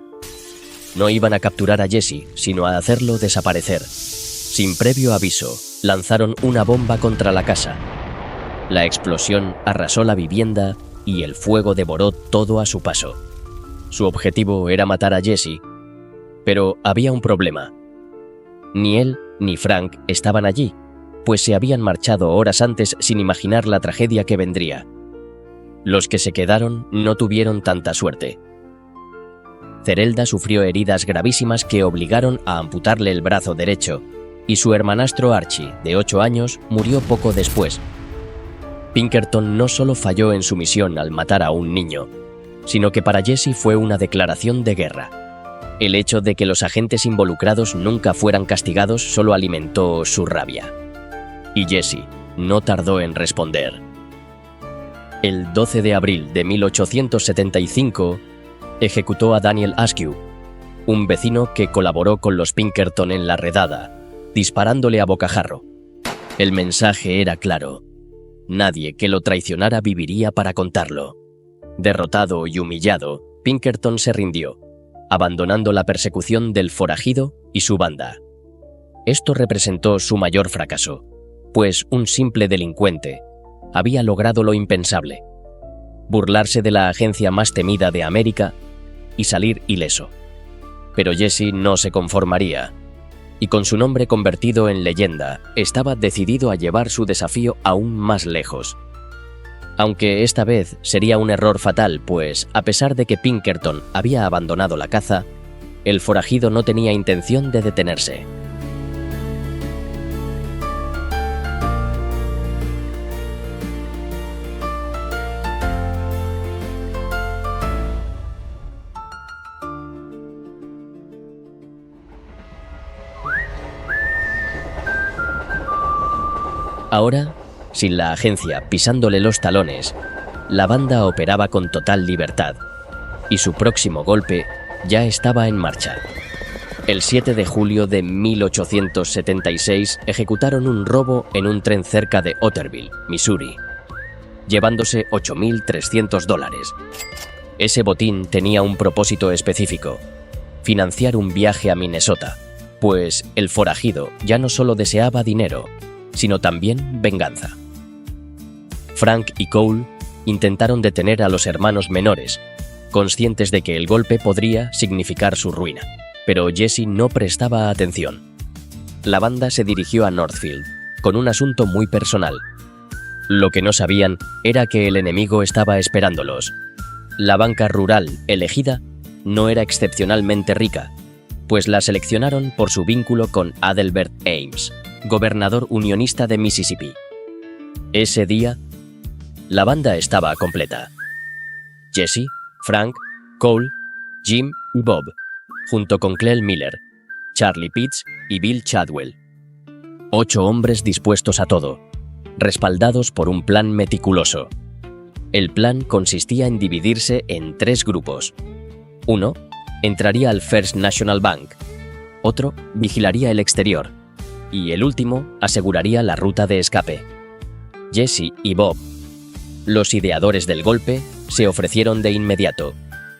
No iban a capturar a Jesse, sino a hacerlo desaparecer. Sin previo aviso, lanzaron una bomba contra la casa. La explosión arrasó la vivienda y el fuego devoró todo a su paso. Su objetivo era matar a Jesse, pero había un problema. Ni él ni Frank estaban allí, pues se habían marchado horas antes sin imaginar la tragedia que vendría. Los que se quedaron no tuvieron tanta suerte. Cerelda sufrió heridas gravísimas que obligaron a amputarle el brazo derecho, y su hermanastro Archie, de 8 años, murió poco después. Pinkerton no solo falló en su misión al matar a un niño, sino que para Jesse fue una declaración de guerra. El hecho de que los agentes involucrados nunca fueran castigados solo alimentó su rabia. Y Jesse no tardó en responder. El 12 de abril de 1875, ejecutó a Daniel Askew, un vecino que colaboró con los Pinkerton en la redada, disparándole a bocajarro. El mensaje era claro. Nadie que lo traicionara viviría para contarlo. Derrotado y humillado, Pinkerton se rindió, abandonando la persecución del forajido y su banda. Esto representó su mayor fracaso, pues un simple delincuente había logrado lo impensable: burlarse de la agencia más temida de América y salir ileso. Pero Jesse no se conformaría, y con su nombre convertido en leyenda, estaba decidido a llevar su desafío aún más lejos. Aunque esta vez sería un error fatal, pues a pesar de que Pinkerton había abandonado la caza, el forajido no tenía intención de detenerse. Ahora, sin la agencia pisándole los talones, la banda operaba con total libertad, y su próximo golpe ya estaba en marcha. El 7 de julio de 1876 ejecutaron un robo en un tren cerca de Otterville, Missouri, llevándose $8,300. Ese botín tenía un propósito específico: financiar un viaje a Minnesota, pues el forajido ya no solo deseaba dinero, sino también venganza. Frank y Cole intentaron detener a los hermanos menores, conscientes de que el golpe podría significar su ruina, pero Jesse no prestaba atención. La banda se dirigió a Northfield, con un asunto muy personal. Lo que no sabían era que el enemigo estaba esperándolos. La banca rural elegida no era excepcionalmente rica, pues la seleccionaron por su vínculo con Adelbert Ames, gobernador unionista de Mississippi. Ese día, la banda estaba completa. Jesse, Frank, Cole, Jim y Bob, junto con Clell Miller, Charlie Pitts y Bill Chadwell. 8 hombres dispuestos a todo, respaldados por un plan meticuloso. El plan consistía en dividirse en 3 grupos. Uno entraría al First National Bank, otro vigilaría el exterior, y el último aseguraría la ruta de escape. Jesse y Bob, los ideadores del golpe, se ofrecieron de inmediato,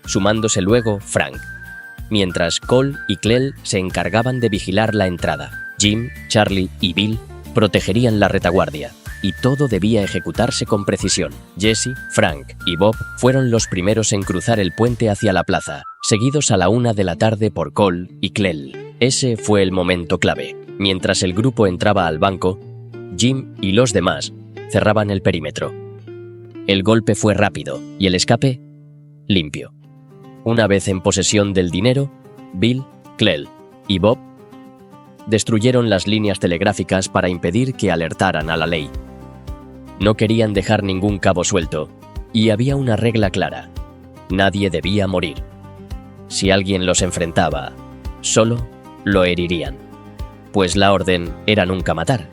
sumándose luego Frank, mientras Cole y Clell se encargaban de vigilar la entrada. Jim, Charlie y Bill protegerían la retaguardia, y todo debía ejecutarse con precisión. Jesse, Frank y Bob fueron los primeros en cruzar el puente hacia la plaza, seguidos a la 1 de la tarde por Cole y Clell. Ese fue el momento clave. Mientras el grupo entraba al banco, Jim y los demás cerraban el perímetro. El golpe fue rápido y el escape limpio. Una vez en posesión del dinero, Bill, Clell y Bob destruyeron las líneas telegráficas para impedir que alertaran a la ley. No querían dejar ningún cabo suelto, y había una regla clara: nadie debía morir. Si alguien los enfrentaba, solo lo herirían, pues la orden era nunca matar.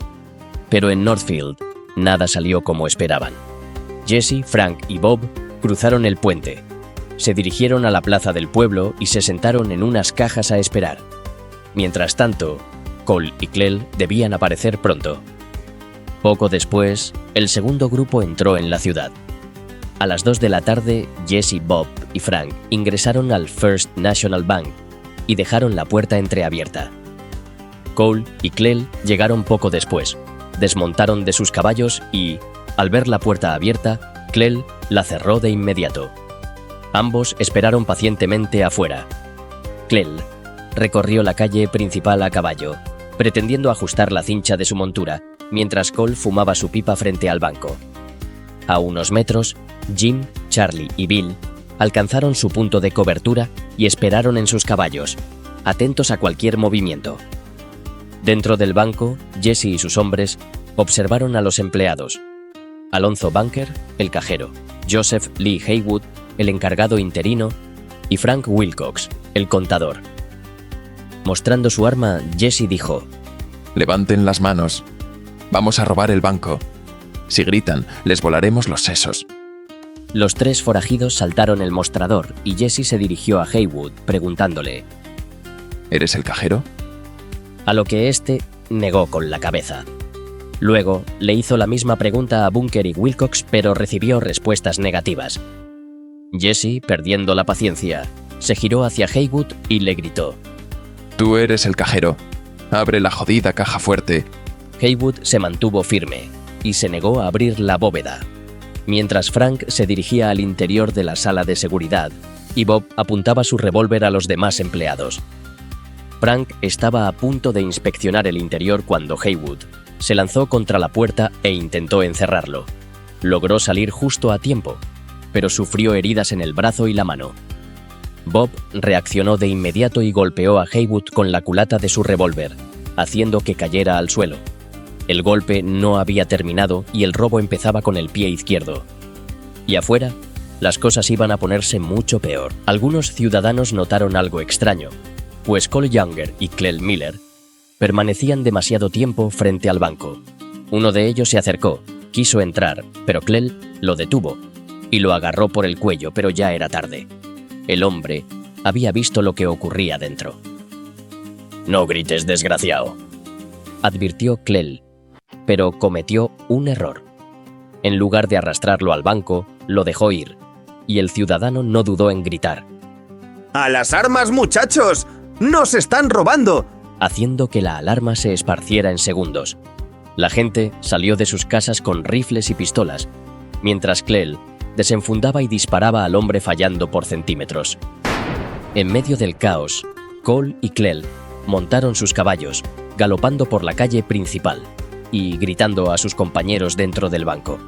Pero en Northfield, nada salió como esperaban. Jesse, Frank y Bob cruzaron el puente, se dirigieron a la plaza del pueblo y se sentaron en unas cajas a esperar. Mientras tanto, Cole y Clell debían aparecer pronto. Poco después, el segundo grupo entró en la ciudad. A las 2 de la tarde, Jesse, Bob y Frank ingresaron al First National Bank y dejaron la puerta entreabierta. Cole y Clell llegaron poco después, desmontaron de sus caballos y, al ver la puerta abierta, Clell la cerró de inmediato. Ambos esperaron pacientemente afuera. Clell recorrió la calle principal a caballo, pretendiendo ajustar la cincha de su montura, mientras Cole fumaba su pipa frente al banco. A unos metros, Jim, Charlie y Bill alcanzaron su punto de cobertura y esperaron en sus caballos, atentos a cualquier movimiento. Dentro del banco, Jesse y sus hombres observaron a los empleados: Alonzo Bunker, el cajero; Joseph Lee Haywood, el encargado interino; y Frank Wilcox, el contador. Mostrando su arma, Jesse dijo: Levanten las manos. Vamos a robar el banco. Si gritan, les volaremos los sesos. Los tres forajidos saltaron el mostrador y Jesse se dirigió a Haywood preguntándole: ¿Eres el cajero? A lo que éste negó con la cabeza. Luego le hizo la misma pregunta a Bunker y Wilcox, pero recibió respuestas negativas. Jesse, perdiendo la paciencia, se giró hacia Haywood y le gritó: Tú eres el cajero. Abre la jodida caja fuerte. Haywood se mantuvo firme y se negó a abrir la bóveda, mientras Frank se dirigía al interior de la sala de seguridad y Bob apuntaba su revólver a los demás empleados. Frank estaba a punto de inspeccionar el interior cuando Haywood se lanzó contra la puerta e intentó encerrarlo. Logró salir justo a tiempo, pero sufrió heridas en el brazo y la mano. Bob reaccionó de inmediato y golpeó a Haywood con la culata de su revólver, haciendo que cayera al suelo. El golpe no había terminado y el robo empezaba con el pie izquierdo. Y afuera, las cosas iban a ponerse mucho peor. Algunos ciudadanos notaron algo extraño, pues Cole Younger y Clell Miller permanecían demasiado tiempo frente al banco. Uno de ellos se acercó, quiso entrar, pero Clell lo detuvo y lo agarró por el cuello, pero ya era tarde. El hombre había visto lo que ocurría dentro. «No grites, desgraciado», advirtió Clell, pero cometió un error. En lugar de arrastrarlo al banco, lo dejó ir, y el ciudadano no dudó en gritar: ¡A las armas, muchachos! ¡Nos están robando! Haciendo que la alarma se esparciera en segundos. La gente salió de sus casas con rifles y pistolas, mientras Clell desenfundaba y disparaba al hombre fallando por centímetros. En medio del caos, Cole y Clell montaron sus caballos, galopando por la calle principal y gritando a sus compañeros dentro del banco.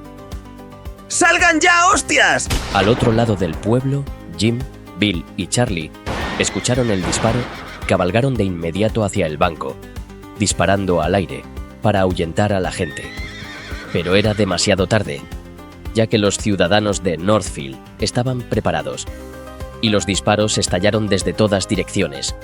¡Salgan ya, hostias! Al otro lado del pueblo, Jim, Bill y Charlie escucharon el disparo, cabalgaron de inmediato hacia el banco, disparando al aire para ahuyentar a la gente. Pero era demasiado tarde, ya que los ciudadanos de Northfield estaban preparados, y los disparos estallaron desde todas direcciones,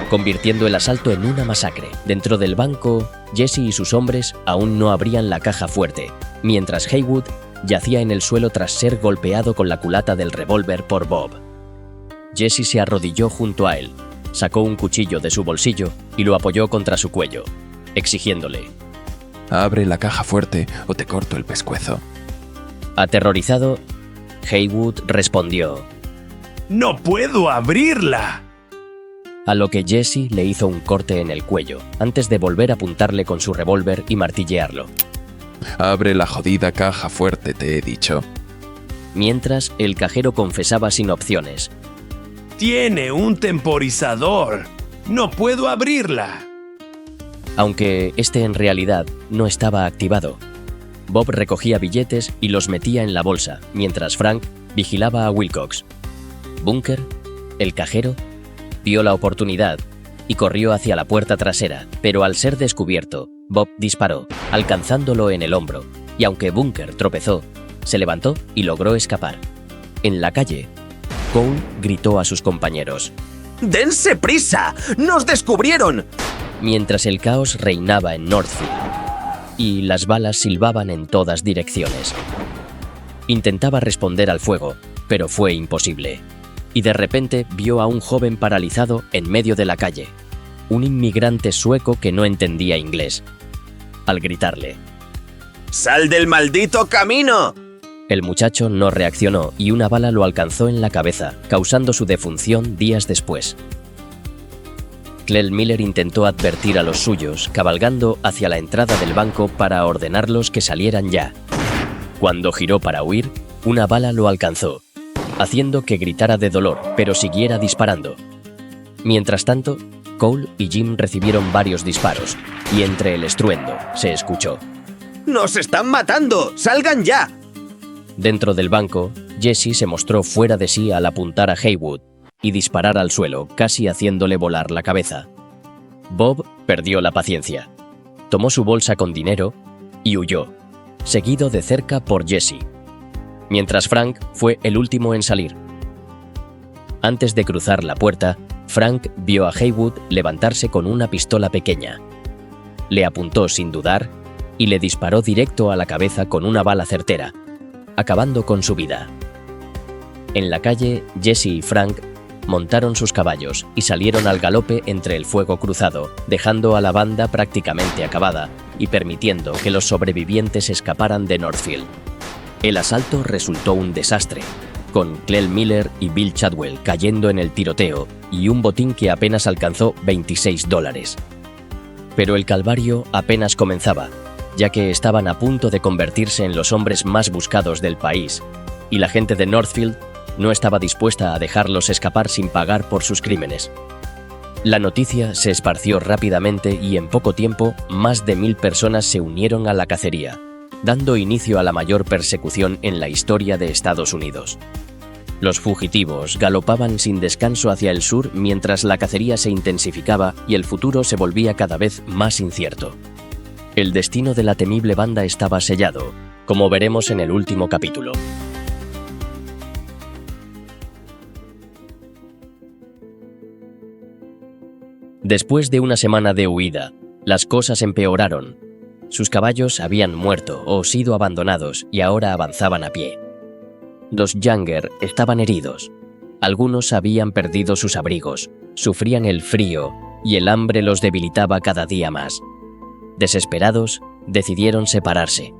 convirtiendo el asalto en una masacre. Dentro del banco, Jesse y sus hombres aún no abrían la caja fuerte, mientras Haywood yacía en el suelo tras ser golpeado con la culata del revólver por Bob. Jesse se arrodilló junto a él, sacó un cuchillo de su bolsillo y lo apoyó contra su cuello, exigiéndole: Abre la caja fuerte o te corto el pescuezo. Aterrorizado, Haywood respondió: ¡No puedo abrirla! A lo que Jesse le hizo un corte en el cuello, antes de volver a apuntarle con su revólver y martillearlo. Abre la jodida caja fuerte, te he dicho. Mientras, el cajero confesaba sin opciones. ¡Tiene un temporizador! ¡No puedo abrirla! Aunque este en realidad no estaba activado. Bob recogía billetes y los metía en la bolsa, mientras Frank vigilaba a Wilcox. Bunker, el cajero, vio la oportunidad y corrió hacia la puerta trasera, pero al ser descubierto, Bob disparó, alcanzándolo en el hombro, y aunque Bunker tropezó, se levantó y logró escapar. En la calle, Cole gritó a sus compañeros, ¡Dense prisa! ¡Nos descubrieron! mientras el caos reinaba en Northfield, y las balas silbaban en todas direcciones. Intentaba responder al fuego, pero fue imposible, y de repente vio a un joven paralizado en medio de la calle, un inmigrante sueco que no entendía inglés. Al gritarle, ¡Sal del maldito camino! el muchacho no reaccionó y una bala lo alcanzó en la cabeza, causando su defunción días después. Clell Miller intentó advertir a los suyos, cabalgando hacia la entrada del banco para ordenarlos que salieran ya. Cuando giró para huir, una bala lo alcanzó, haciendo que gritara de dolor, pero siguiera disparando. Mientras tanto, Cole y Jim recibieron varios disparos, y entre el estruendo se escuchó. ¡Nos están matando! ¡Salgan ya! Dentro del banco, Jesse se mostró fuera de sí al apuntar a Haywood y disparar al suelo, casi haciéndole volar la cabeza. Bob perdió la paciencia. Tomó su bolsa con dinero y huyó, seguido de cerca por Jesse, mientras Frank fue el último en salir. Antes de cruzar la puerta, Frank vio a Haywood levantarse con una pistola pequeña. Le apuntó sin dudar y le disparó directo a la cabeza con una bala certera, acabando con su vida. En la calle, Jesse y Frank montaron sus caballos y salieron al galope entre el fuego cruzado, dejando a la banda prácticamente acabada y permitiendo que los sobrevivientes escaparan de Northfield. El asalto resultó un desastre, con Clell Miller y Bill Chadwell cayendo en el tiroteo y un botín que apenas alcanzó $26. Pero el calvario apenas comenzaba, ya que estaban a punto de convertirse en los hombres más buscados del país, y la gente de Northfield no estaba dispuesta a dejarlos escapar sin pagar por sus crímenes. La noticia se esparció rápidamente y en poco tiempo más de 1000 personas se unieron a la cacería, dando inicio a la mayor persecución en la historia de Estados Unidos. Los fugitivos galopaban sin descanso hacia el sur mientras la cacería se intensificaba y el futuro se volvía cada vez más incierto. El destino de la temible banda estaba sellado, como veremos en el último capítulo. Después de una semana de huida, las cosas empeoraron. Sus caballos habían muerto o sido abandonados y ahora avanzaban a pie. Los Younger estaban heridos. Algunos habían perdido sus abrigos, sufrían el frío y el hambre los debilitaba cada día más. Desesperados, decidieron separarse.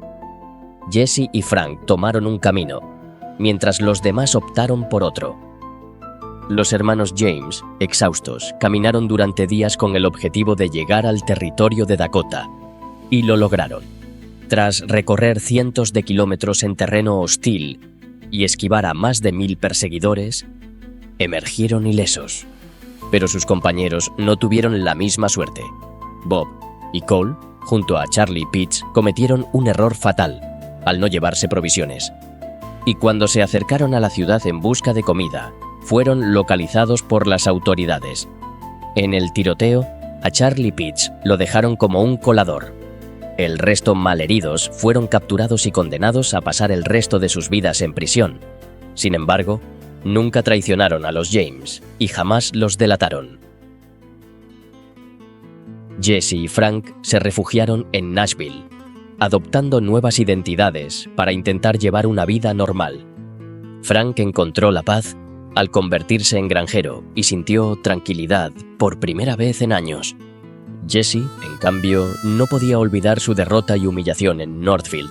Jesse y Frank tomaron un camino, mientras los demás optaron por otro. Los hermanos James, exhaustos, caminaron durante días con el objetivo de llegar al territorio de Dakota, y lo lograron. Tras recorrer cientos de kilómetros en terreno hostil y esquivar a más de 1000 perseguidores, emergieron ilesos. Pero sus compañeros no tuvieron la misma suerte. Bob y Cole, junto a Charlie Pitts, cometieron un error fatal al no llevarse provisiones. Y cuando se acercaron a la ciudad en busca de comida, fueron localizados por las autoridades. En el tiroteo, a Charlie Pitts lo dejaron como un colador. El resto malheridos fueron capturados y condenados a pasar el resto de sus vidas en prisión. Sin embargo, nunca traicionaron a los James y jamás los delataron. Jesse y Frank se refugiaron en Nashville, adoptando nuevas identidades para intentar llevar una vida normal. Frank encontró la paz al convertirse en granjero y sintió tranquilidad por primera vez en años. Jesse, en cambio, no podía olvidar su derrota y humillación en Northfield.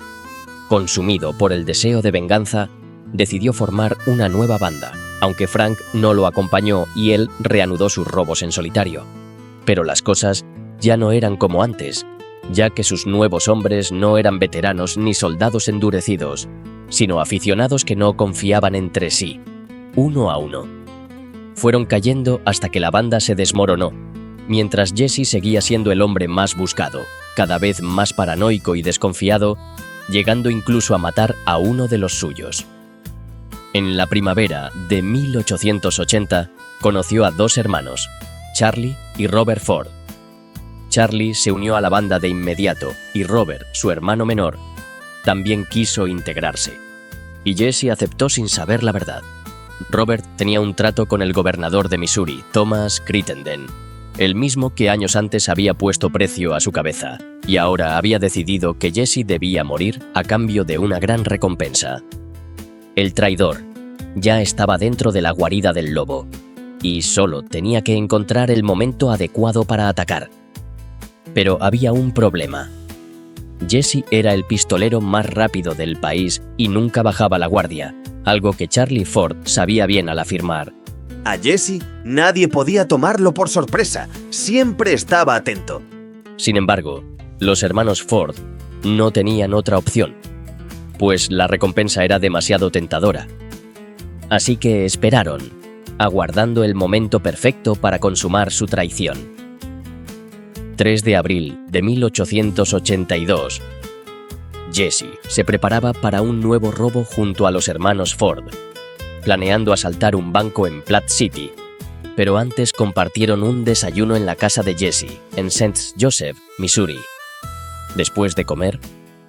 Consumido por el deseo de venganza, decidió formar una nueva banda, aunque Frank no lo acompañó y él reanudó sus robos en solitario. Pero las cosas ya no eran como antes, ya que sus nuevos hombres no eran veteranos ni soldados endurecidos, sino aficionados que no confiaban entre sí, uno a uno. Fueron cayendo hasta que la banda se desmoronó, mientras Jesse seguía siendo el hombre más buscado, cada vez más paranoico y desconfiado, llegando incluso a matar a uno de los suyos. En la primavera de 1880 conoció a dos hermanos, Charlie y Robert Ford. Charlie se unió a la banda de inmediato y Robert, su hermano menor, también quiso integrarse. Y Jesse aceptó sin saber la verdad. Robert tenía un trato con el gobernador de Missouri, Thomas Crittenden, el mismo que años antes había puesto precio a su cabeza, y ahora había decidido que Jesse debía morir a cambio de una gran recompensa. El traidor ya estaba dentro de la guarida del lobo, y solo tenía que encontrar el momento adecuado para atacar. Pero había un problema. Jesse era el pistolero más rápido del país y nunca bajaba la guardia, algo que Charlie Ford sabía bien al afirmar: A Jesse nadie podía tomarlo por sorpresa, siempre estaba atento. Sin embargo, los hermanos Ford no tenían otra opción, pues la recompensa era demasiado tentadora. Así que esperaron, aguardando el momento perfecto para consumar su traición. 3 de abril de 1882. Jesse se preparaba para un nuevo robo junto a los hermanos Ford, planeando asaltar un banco en Platte City, pero antes compartieron un desayuno en la casa de Jesse, en St. Joseph, Missouri. Después de comer,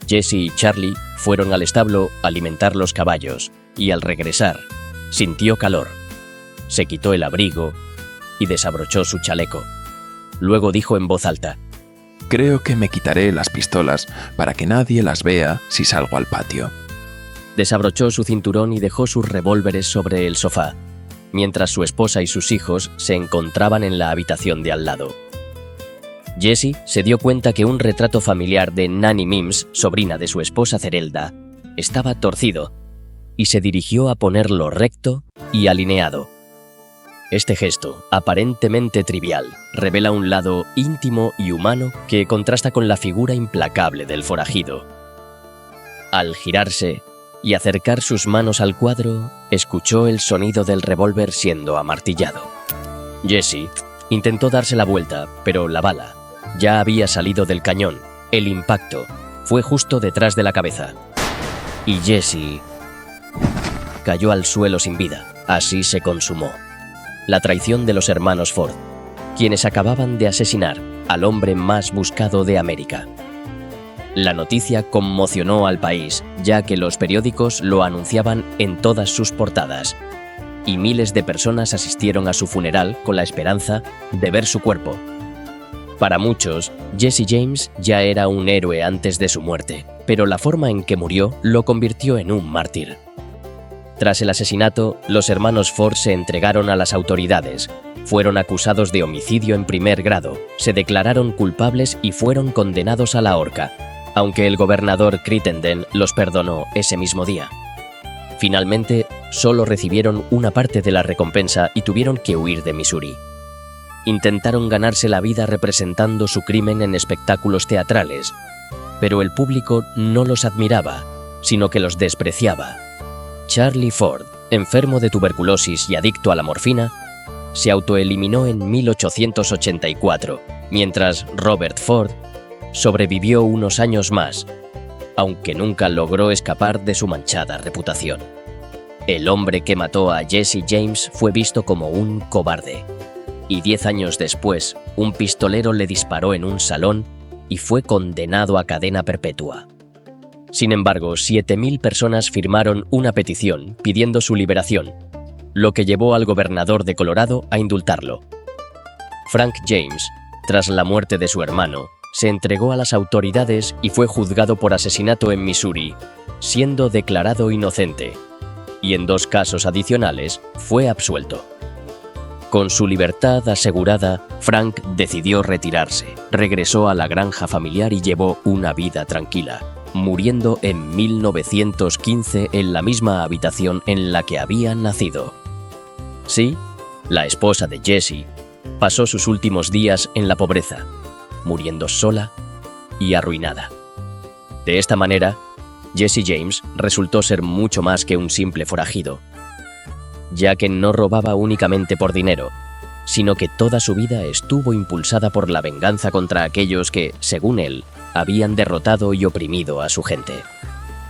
Jesse y Charlie fueron al establo a alimentar los caballos, y al regresar, sintió calor. Se quitó el abrigo y desabrochó su chaleco. Luego dijo en voz alta: Creo que me quitaré las pistolas para que nadie las vea si salgo al patio. Desabrochó su cinturón y dejó sus revólveres sobre el sofá, mientras su esposa y sus hijos se encontraban en la habitación de al lado. Jesse se dio cuenta que un retrato familiar de Nanny Mims, sobrina de su esposa Cerelda, estaba torcido, y se dirigió a ponerlo recto y alineado. Este gesto, aparentemente trivial, revela un lado íntimo y humano que contrasta con la figura implacable del forajido. Al girarse y acercar sus manos al cuadro, escuchó el sonido del revólver siendo amartillado. Jesse intentó darse la vuelta, pero la bala ya había salido del cañón. El impacto fue justo detrás de la cabeza, y Jesse cayó al suelo sin vida. Así se consumó la traición de los hermanos Ford, quienes acababan de asesinar al hombre más buscado de América. La noticia conmocionó al país, ya que los periódicos lo anunciaban en todas sus portadas, y miles de personas asistieron a su funeral con la esperanza de ver su cuerpo. Para muchos, Jesse James ya era un héroe antes de su muerte, pero la forma en que murió lo convirtió en un mártir. Tras el asesinato, los hermanos Ford se entregaron a las autoridades, fueron acusados de homicidio en primer grado, se declararon culpables y fueron condenados a la horca, aunque el gobernador Crittenden los perdonó ese mismo día. Finalmente, solo recibieron una parte de la recompensa y tuvieron que huir de Missouri. Intentaron ganarse la vida representando su crimen en espectáculos teatrales, pero el público no los admiraba, sino que los despreciaba. Charlie Ford, enfermo de tuberculosis y adicto a la morfina, se autoeliminó en 1884, mientras Robert Ford sobrevivió unos años más, aunque nunca logró escapar de su manchada reputación. El hombre que mató a Jesse James fue visto como un cobarde, y 10 años después, un pistolero le disparó en un salón y fue condenado a cadena perpetua. Sin embargo, 7.000 personas firmaron una petición pidiendo su liberación, lo que llevó al gobernador de Colorado a indultarlo. Frank James, tras la muerte de su hermano, se entregó a las autoridades y fue juzgado por asesinato en Missouri, siendo declarado inocente, y en 2 casos adicionales fue absuelto. Con su libertad asegurada, Frank decidió retirarse, regresó a la granja familiar y llevó una vida tranquila, muriendo en 1915 en la misma habitación en la que había nacido. Sí, la esposa de Jesse pasó sus últimos días en la pobreza, muriendo sola y arruinada. De esta manera, Jesse James resultó ser mucho más que un simple forajido, ya que no robaba únicamente por dinero, sino que toda su vida estuvo impulsada por la venganza contra aquellos que, según él, habían derrotado y oprimido a su gente.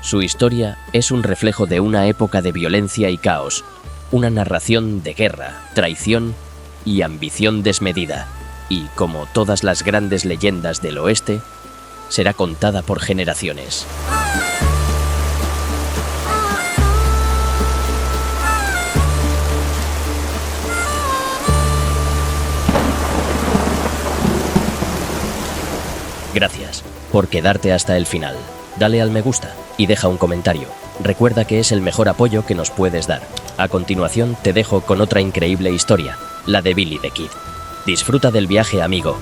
Su historia es un reflejo de una época de violencia y caos, una narración de guerra, traición y ambición desmedida, y, como todas las grandes leyendas del oeste, será contada por generaciones. Gracias por quedarte hasta el final. Dale al me gusta y deja un comentario. Recuerda que es el mejor apoyo que nos puedes dar. A continuación te dejo con otra increíble historia, la de Billy the Kid. Disfruta del viaje, amigo.